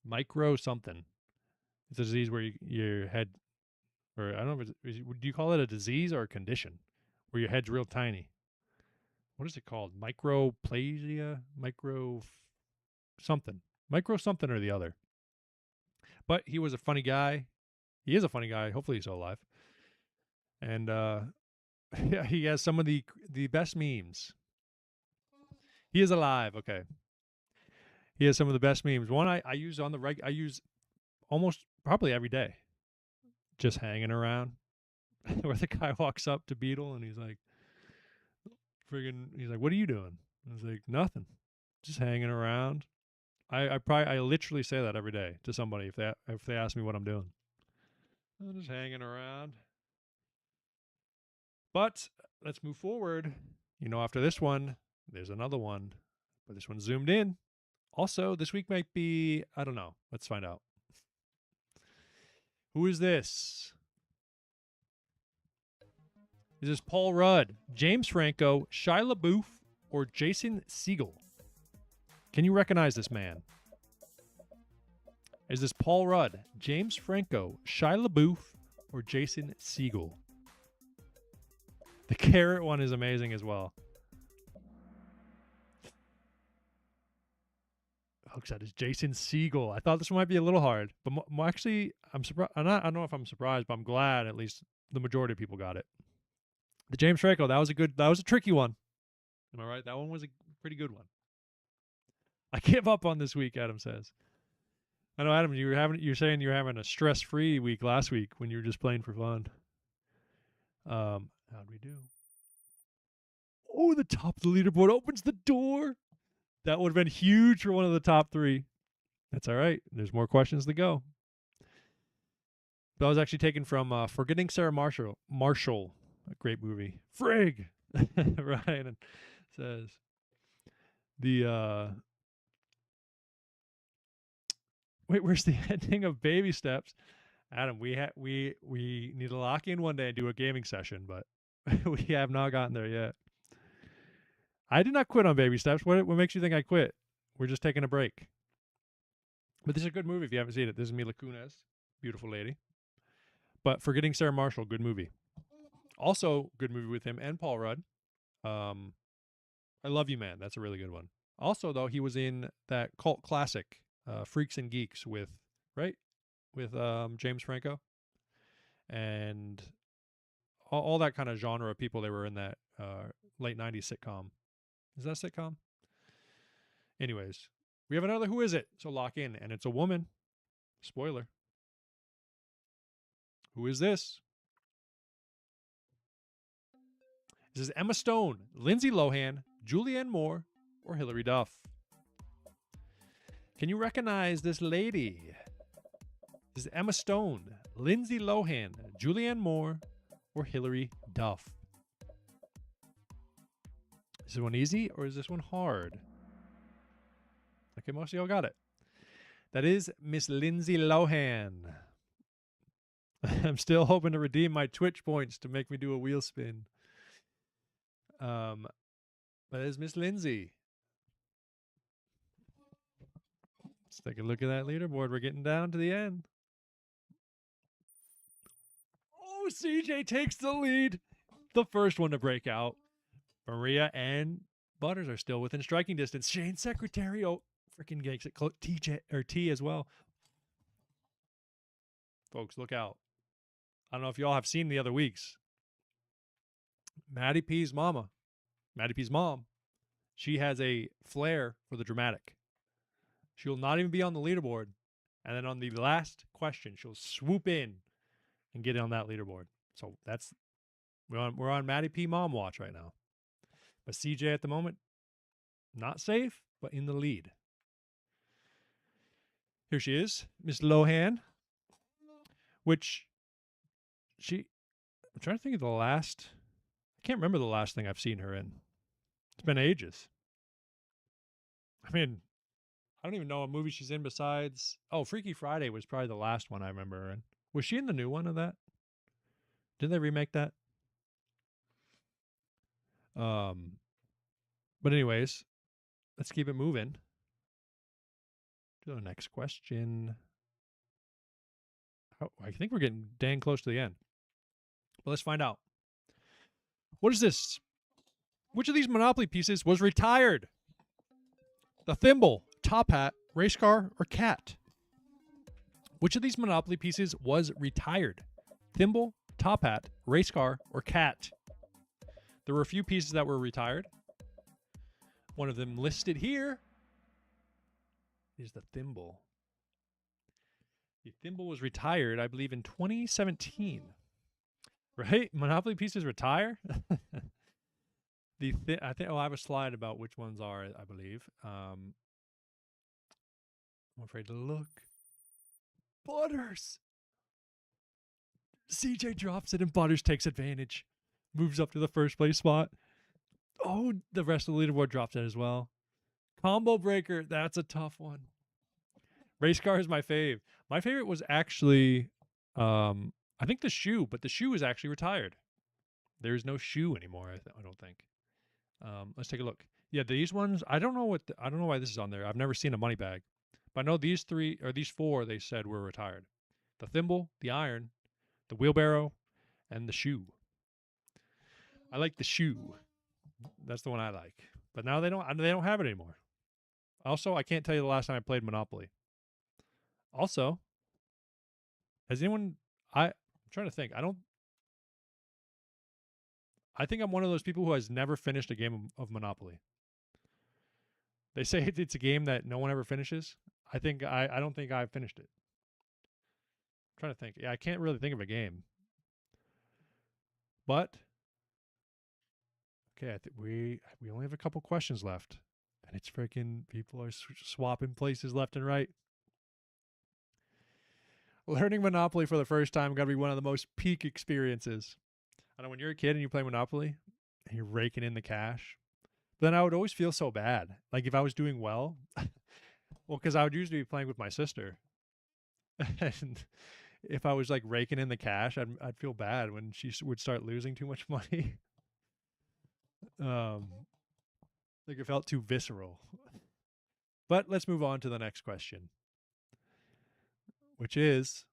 micro something. It's a disease where your head, or I don't know, do you call it a disease or a condition where your head's real tiny? What is it called? Microplasia? Micro something or the other. But he was a funny guy. He is a funny guy. Hopefully he's still alive. And yeah, he has some of the best memes. He is alive. Okay. He has some of the best memes. One I use on the I use almost probably every day. Just hanging around. Where the guy walks up to Beetle and he's like, what are you doing? I was like, nothing. Just hanging around. I literally say that every day to somebody if they ask me what I'm doing. I'm just hanging around. But let's move forward. After this one, there's another one, but this one's zoomed in. Also, this week might be, I don't know. Let's find out. Who is this? Is this Paul Rudd, James Franco, Shia LaBeouf, or Jason Segel? Can you recognize this man? Is this Paul Rudd, James Franco, Shia LaBeouf, or Jason Segel? The carrot one is amazing as well. Hooks that is Jason Segel. I thought this one might be a little hard, but actually, I'm surprised. I don't know if I'm surprised, but I'm glad at least the majority of people got it. The James Franco, that was a tricky one. Am I right? That one was a pretty good one. I gave up on this week, Adam says. I know, Adam, you're saying you're having a stress-free week last week when you were just playing for fun. How'd we do? Oh, the top of the leaderboard opens the door. That would have been huge for one of the top 3. That's all right. There's more questions to go. That was actually taken from Forgetting Sarah Marshall, a great movie. Frig! Ryan says wait, where's the ending of Baby Steps? Adam, we need to lock in one day and do a gaming session, but we have not gotten there yet. I did not quit on Baby Steps. What makes you think I quit? We're just taking a break. But this is a good movie if you haven't seen it. This is Mila Kunis, beautiful lady. But Forgetting Sarah Marshall, good movie. Also, good movie with him and Paul Rudd. I Love You Man. That's a really good one. Also, though, he was in that cult classic, Freaks and Geeks with James Franco. And all that kind of genre of people. They were in that late 90s sitcom. Is that a sitcom? Anyways, we have another Who Is It? So lock in. And it's a woman. Spoiler. Who is this? This is Emma Stone, Lindsay Lohan, Julianne Moore, or Hilary Duff. Can you recognize this lady? This is Emma Stone, Lindsay Lohan, Julianne Moore, or Hilary Duff. Is this one easy or is this one hard? Okay, most of y'all got it. That is Miss Lindsay Lohan. I'm still hoping to redeem my Twitch points to make me do a wheel spin. But there's Miss Lindsay. Let's take a look at that leaderboard. We're getting down to the end. Oh, CJ takes the lead. The first one to break out. Maria and Butters are still within striking distance. Shane Secretary, freaking makes it TJ or T as well. Folks, look out. I don't know if y'all have seen the other weeks. Maddie P's mom, she has a flair for the dramatic. She'll not even be on the leaderboard. And then on the last question, she'll swoop in and get on that leaderboard. So we're on Maddie P mom watch right now. But CJ at the moment, not safe, but in the lead. Here she is, Miss Lohan, which I'm trying to think of I can't remember the last thing I've seen her in. It's been ages. I mean, I don't even know a movie she's in besides, Freaky Friday was probably the last one I remember her in. Was she in the new one of that? Did they remake that? But anyways, let's keep it moving to the next question. I think we're getting dang close to the end. But let's find out. What is this? Which of these Monopoly pieces was retired? The thimble, top hat, race car, or cat? Which of these Monopoly pieces was retired? Thimble, top hat, race car, or cat? There were a few pieces that were retired. One of them listed here is the thimble. The thimble was retired, I believe, in 2017. Right? Monopoly pieces retire? I have a slide about which ones are, I believe. I'm afraid to look. Butters! CJ drops it and Butters takes advantage. Moves up to the first place spot. Oh, the rest of the leaderboard drops it as well. Combo breaker, that's a tough one. Race car is my fave. My favorite was actually, I think the shoe, but the shoe is actually retired. There's no shoe anymore, I don't think. Let's take a look. Yeah, these ones, I don't know why this is on there. I've never seen a money bag. But I know these four they said were retired. The thimble, the iron, the wheelbarrow, and the shoe. I like the shoe. That's the one I like. But now they don't have it anymore. Also, I can't tell you the last time I played Monopoly. Also, has anyone I'm trying to think. I think I'm one of those people who has never finished a game of Monopoly. They say it's a game that no one ever finishes. I don't think I've finished it. I'm trying to think. Yeah, I can't really think of a game. But okay, I think we only have a couple questions left, and it's freaking people are swapping places left and right. Learning Monopoly for the first time got to be one of the most peak experiences. I know when you're a kid and you play Monopoly and you're raking in the cash, then I would always feel so bad. Like if I was doing well, because I would usually be playing with my sister, and if I was like raking in the cash, I'd feel bad when she would start losing too much money. Like it felt too visceral. But let's move on to the next question, which is,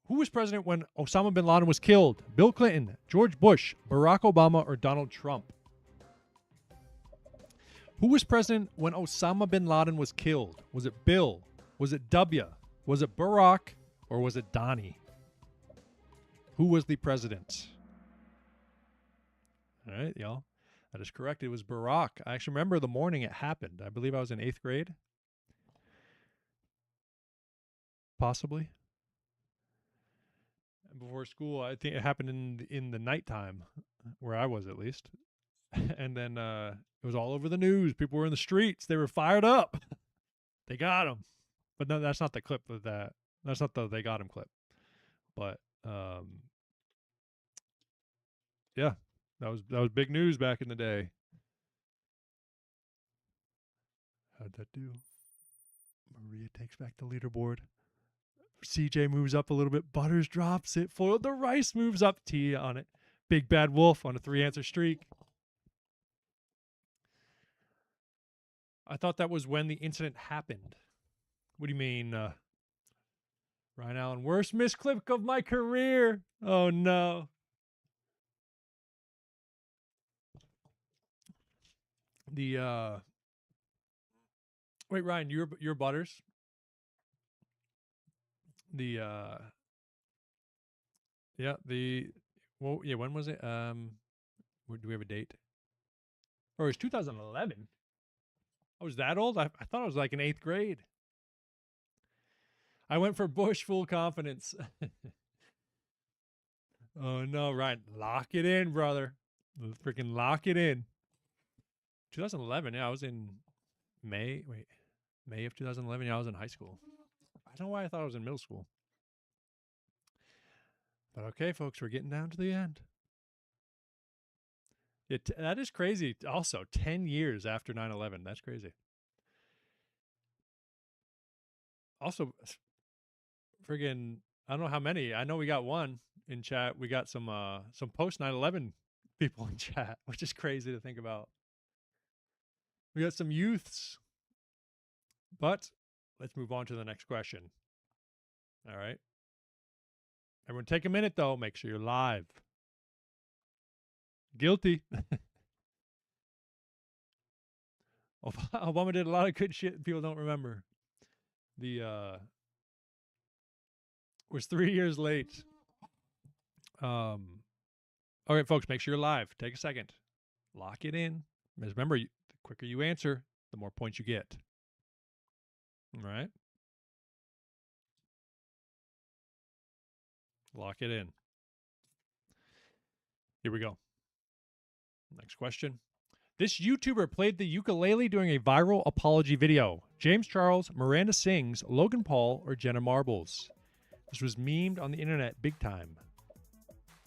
who was president when Osama bin Laden was killed? Bill Clinton, George Bush, Barack Obama, or Donald Trump? Who was president when Osama bin Laden was killed? Was it Bill? Was it W? Was it Barack? Or was it Donnie? Who was the president? All right, y'all. That is correct. It was Barack. I actually remember the morning it happened. I believe I was in 8th grade. Possibly. Before school, I think it happened in the nighttime, where I was at least. And then it was all over the news. People were in the streets. They were fired up. They got him. But no, that's not the clip of that. That's not the they got him clip. But yeah, that was big news back in the day. How'd that do? Maria takes back the leaderboard. CJ moves up a little bit. Butters drops it. Foiled the Rice moves up. T on it. Big Bad Wolf on a 3-answer streak. I thought that was when the incident happened. What do you mean, Ryan Allen? Worst misclick of my career. Oh, no. The, wait, Ryan, you're Butters? The, yeah, well, yeah, when was it? Do we have a date? Or it was 2011? I was that old? I thought I was like in 8th grade. I went for Bush full confidence. Oh, no, Ryan. Lock it in, brother. Freaking lock it in. 2011, yeah, I was in May of 2011. Yeah, I was in high school. I don't know why I thought I was in middle school. But okay, folks, we're getting down to the end. That is crazy. Also, 10 years after 9/11. That's crazy. Also, friggin', I don't know how many. I know we got one in chat. We got some post 9/11 people in chat, which is crazy to think about. We got some youths. But let's move on to the next question. All right. Everyone take a minute, though. Make sure you're live. Guilty. Obama did a lot of good shit people don't remember. Was 3 years late. All right, folks, make sure you're live. Take a second. Lock it in. Because remember, the quicker you answer, the more points you get. All right? Lock it in. Here we go. Next question. This YouTuber played the ukulele during a viral apology video. James Charles, Miranda Sings, Logan Paul, or Jenna Marbles. This was memed on the internet big time.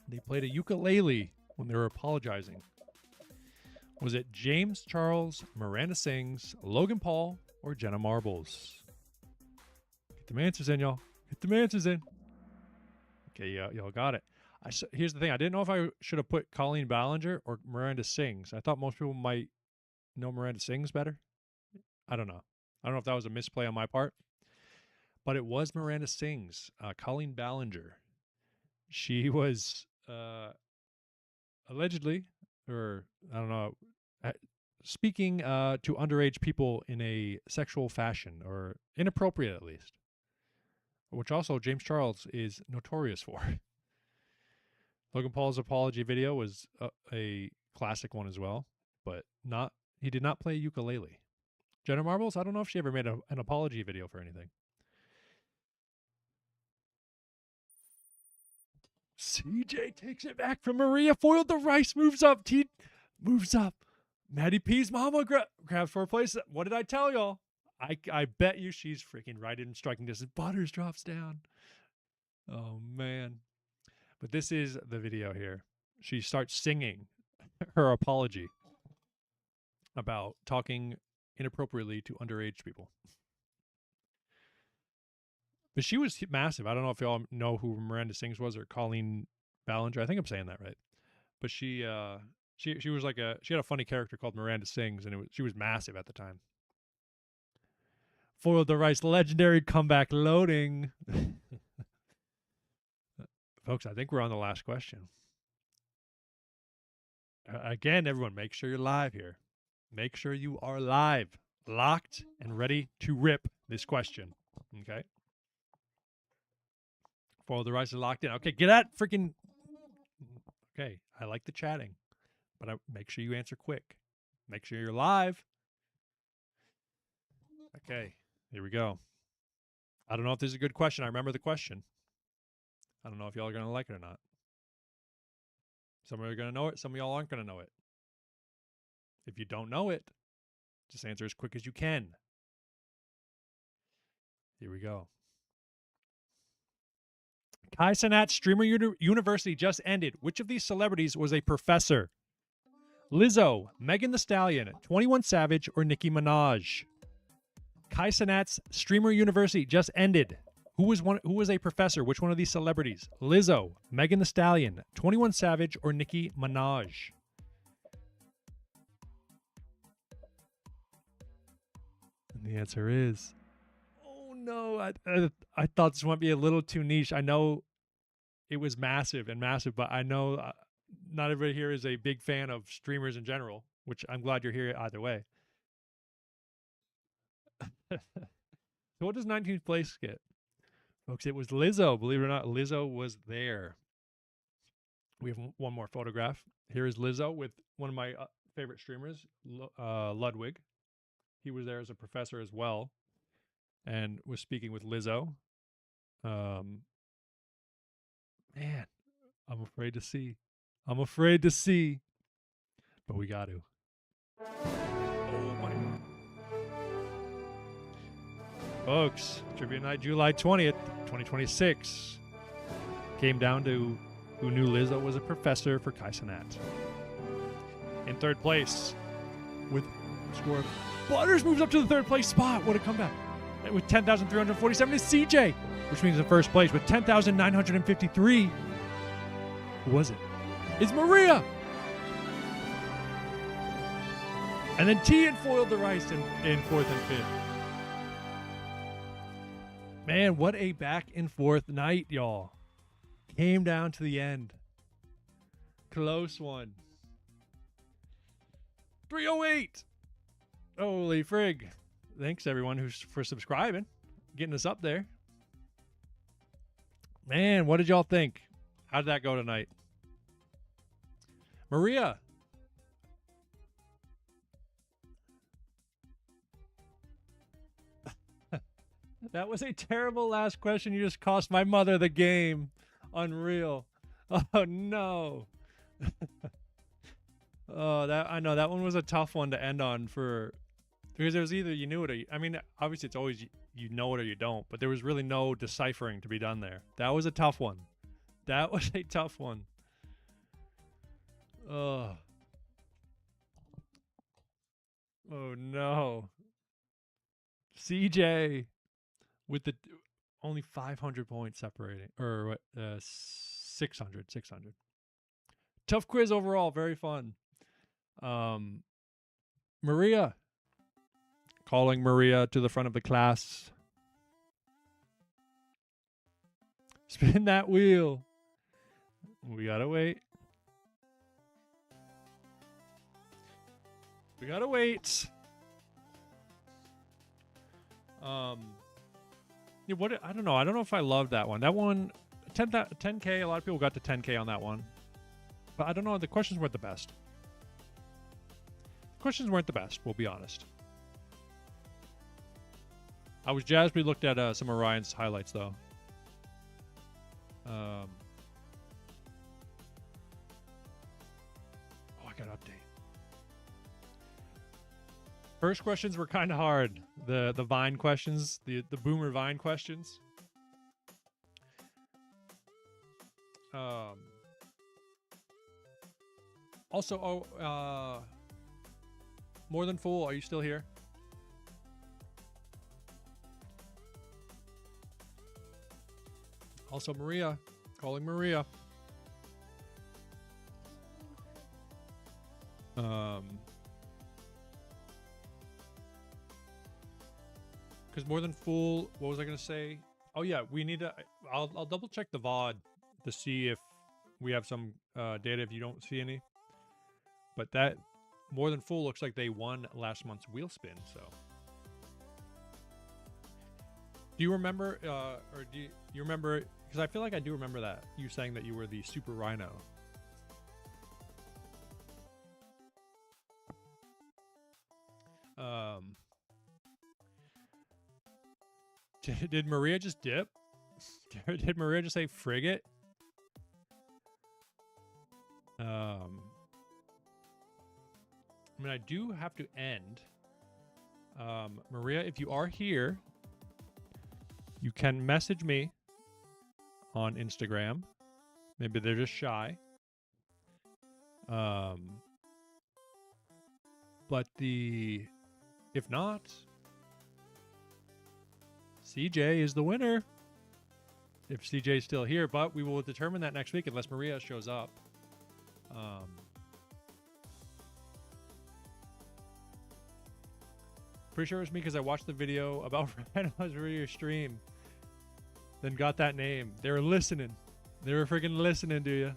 They played a ukulele when they were apologizing. Was it James Charles, Miranda Sings, Logan Paul, or Jenna Marbles? Get them answers in, y'all. Get them answers in. Okay, y'all got it. Here's the thing. I didn't know if I should have put Colleen Ballinger or Miranda Sings. I thought most people might know Miranda Sings better. I don't know. I don't know if that was a misplay on my part. But it was Miranda Sings. Colleen Ballinger. She was allegedly, or I don't know, speaking to underage people in a sexual fashion, or inappropriate at least. Which also James Charles is notorious for. Logan Paul's apology video was a classic one as well, but he did not play ukulele. Jenna Marbles, I don't know if she ever made an apology video for anything. CJ takes it back from Maria. Foiled the Rice, moves up. T moves up. Maddie P's mama grabs for a place. What did I tell y'all? I bet you she's freaking right in striking distance. Butters drops down. Oh, man. But this is the video here. She starts singing her apology about talking inappropriately to underage people. But she was massive. I don't know if y'all know who Miranda Sings was, or Colleen Ballinger. I think I'm saying that right. But she was like she had a funny character called Miranda Sings, and she was massive at the time. Foiled the Rice, legendary comeback loading. Folks, I think we're on the last question. Again, everyone, make sure you're live here. Make sure you are live, locked, and ready to rip this question. Okay? Foiled the Rice is locked in. Okay, get at freaking... Okay, I like the chatting, but make sure you answer quick. Make sure you're live. Okay, here we go. I don't know if this is a good question. I remember the question. I don't know if y'all are going to like it or not. Some of you are going to know it. Some of y'all aren't going to know it. If you don't know it, just answer as quick as you can. Here we go. Kai Cenat's Streamer University just ended. Which of these celebrities was a professor? Lizzo, Megan Thee Stallion, 21 Savage, or Nicki Minaj? Kai Cenat's Streamer University just ended. Who was a professor? Which one of these celebrities? Lizzo, Megan Thee Stallion, 21 Savage, or Nicki Minaj? And the answer is, oh no, I thought this might be a little too niche. I know it was massive, but I know not everybody here is a big fan of streamers in general, which I'm glad you're here either way. So what does 19th place get? Folks, it was Lizzo. Believe it or not, Lizzo was there. We have one more photograph. Here is Lizzo with one of my favorite streamers, Ludwig. He was there as a professor as well and was speaking with Lizzo. Man, I'm afraid to see. But we got to. Oh, my. Folks, Trivia Night, July 20th, 2026. Came down to who knew Lizzo was a professor for Kai Cenat. In third place, with score, Butters moves up to the third place spot. What a comeback. And with 10,347 is CJ, which means in first place with 10,953. Who was it? It's Maria. And then T and foiled the Rice in fourth and fifth. Man, what a back and forth night, y'all. Came down to the end. Close one. 308. Holy frig. Thanks, everyone for subscribing. Getting us up there. Man, what did y'all think? How did that go tonight? Maria. That was a terrible last question. You just cost my mother the game. Unreal. Oh, no. Oh, I know that one was a tough one to end on because it was either you knew it or obviously it's always you know it or you don't, but there was really no deciphering to be done there. That was a tough one. Oh. Oh no. CJ with the only 500 points separating, or what? 600. Tough quiz overall, very fun. Maria. Calling Maria to the front of the class. Spin that wheel. We gotta wait. Yeah, I don't know. I don't know if I loved that one. That one, 10K. A lot of people got to 10K on that one, but I don't know. The questions weren't the best. We'll be honest. I was jazzed. We looked at some of Ryan's highlights, though. Oh, I got to update. First questions were kind of hard. The Vine questions, the Boomer Vine questions. Also, More Than Fool, are you still here? Also, Maria, calling Maria. Because More Than Fool, what was I going to say? Oh yeah, we need to, I'll double check the VOD to see if we have some data if you don't see any. But that More Than Fool looks like they won last month's wheel spin, so. Do you remember, or do you remember, because I feel like I do remember that, you saying that you were the Super Rhino. Did Maria just dip? Did Maria just say frigate? I mean, I do have to end. Maria, if you are here, you can message me on Instagram. Maybe they're just shy. But if not, CJ is the winner. if CJ's still here, but we will determine that next week unless Maria shows up. Pretty sure it was me because I watched the video about randomized radio stream, then got that name. They were listening. They were freaking listening to you.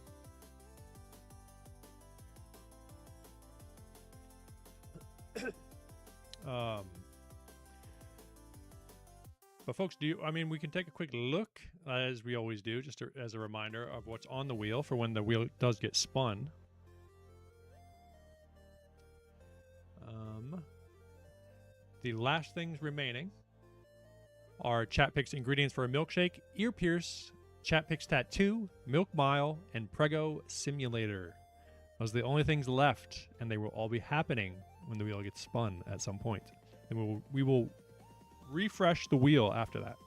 But folks, we can take a quick look, as we always do, just as a reminder of what's on the wheel for when the wheel does get spun. The last things remaining are Chat Picks ingredients for a milkshake, ear pierce, Chat Picks tattoo, milk mile, and Prego simulator. Those are the only things left, and they will all be happening when the wheel gets spun at some point. And we will refresh the wheel after that.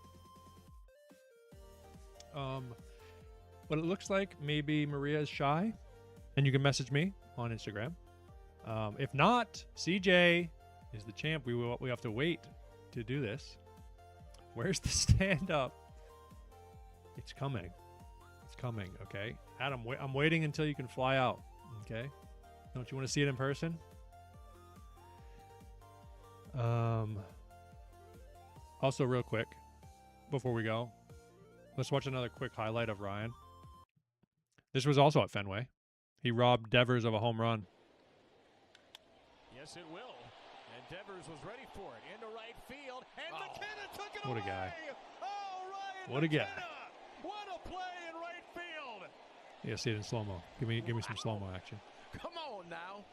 But it looks like maybe Maria is shy, and you can message me on Instagram. If not, CJ is the champ. We have to wait to do this. Where's the stand up? It's coming. It's coming. Okay, Adam. I'm waiting until you can fly out. Okay. Don't you want to see it in person? Also, real quick, before we go, let's watch another quick highlight of Ryan. This was also at Fenway. He robbed Devers of a home run. Yes, it will. And Devers was ready for it. Into right field. And McKenna took it What a away. guy. Oh, Ryan What a guy. McKenna. What a play in right field. Yeah, see it in slow-mo. Give me some slow-mo action. Come on now.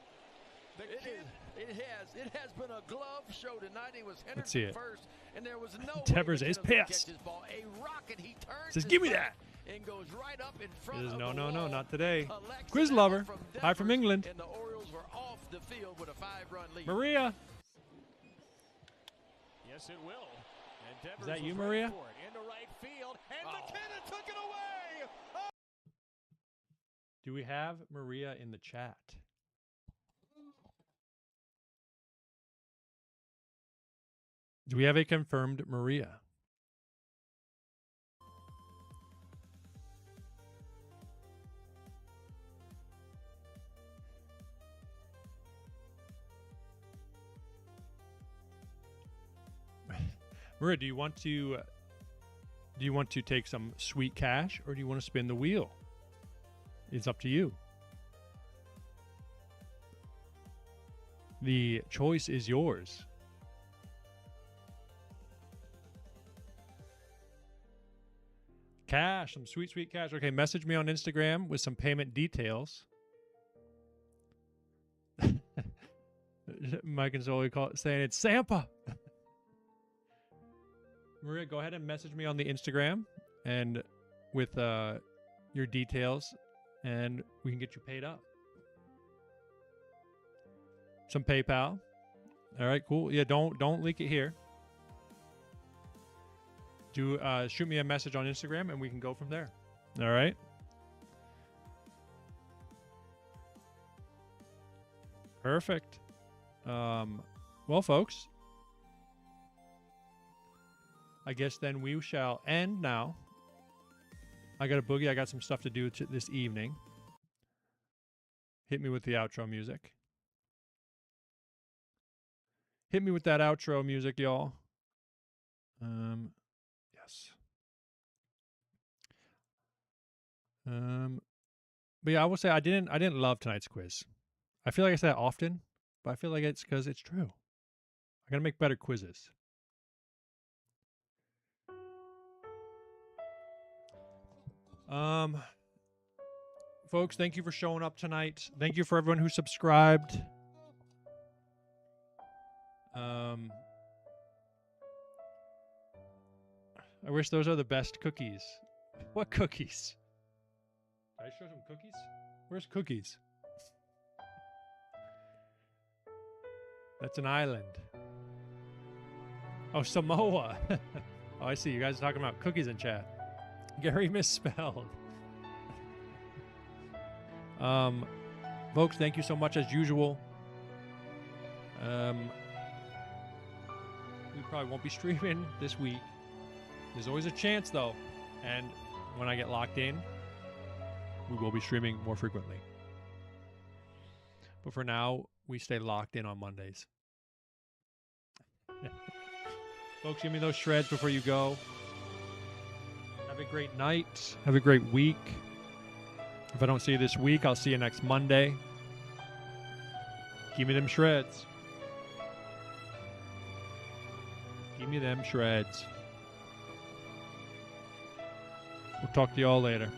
It has been a glove show tonight. He was Let's see Henderson it. first, and there was no Devers way is McKenna could pissed. catch his ball. A rocket, he turns Says, his "Give me back that." and goes right up in front Says, of "No, the no, no, wall." not today." Collects Quiz that lover. from Hi from Devers, England. And the Orioles were off the field with a 5-run lead. Maria. Yes, it will. And Devers Is that you, was ready Maria? for it. Into right field. And McKenna took it away. Do we have Maria in the chat? Do we have a confirmed Maria? Maria, do you want to take some sweet cash, or do you want to spin the wheel? It's up to you. The choice is yours. Cash, some sweet, sweet cash. Okay, message me on Instagram with some payment details. Mike and Zoe saying it's Sampa. Maria, go ahead and message me on the Instagram and with your details, and we can get you paid up. Some PayPal. All right, cool. Yeah, don't leak it here. Shoot me a message on Instagram, and we can go from there. All right. Perfect. Well, folks, I guess then we shall end now. I got a boogie. I got some stuff to do this evening. Hit me with the outro music. Hit me with that outro music, y'all. Yes. But yeah, I will say I didn't love tonight's quiz. I feel like I say that often, but I feel like it's because it's true. I gotta make better quizzes. Folks, thank you for showing up tonight. Thank you for everyone who subscribed. I wish those are the best cookies. What cookies? Did I show some cookies? Where's cookies? That's an island. Oh, Samoa. Oh, I see. You guys are talking about cookies in chat. Gary misspelled. Folks, thank you so much as usual. We probably won't be streaming this week. There's always a chance, though. And when I get locked in, we will be streaming more frequently. But for now, we stay locked in on Mondays. Folks, give me those shreds before you go. Have a great night. Have a great week. If I don't see you this week, I'll see you next Monday. Give me them shreds. Give me them shreds. We'll talk to you all later.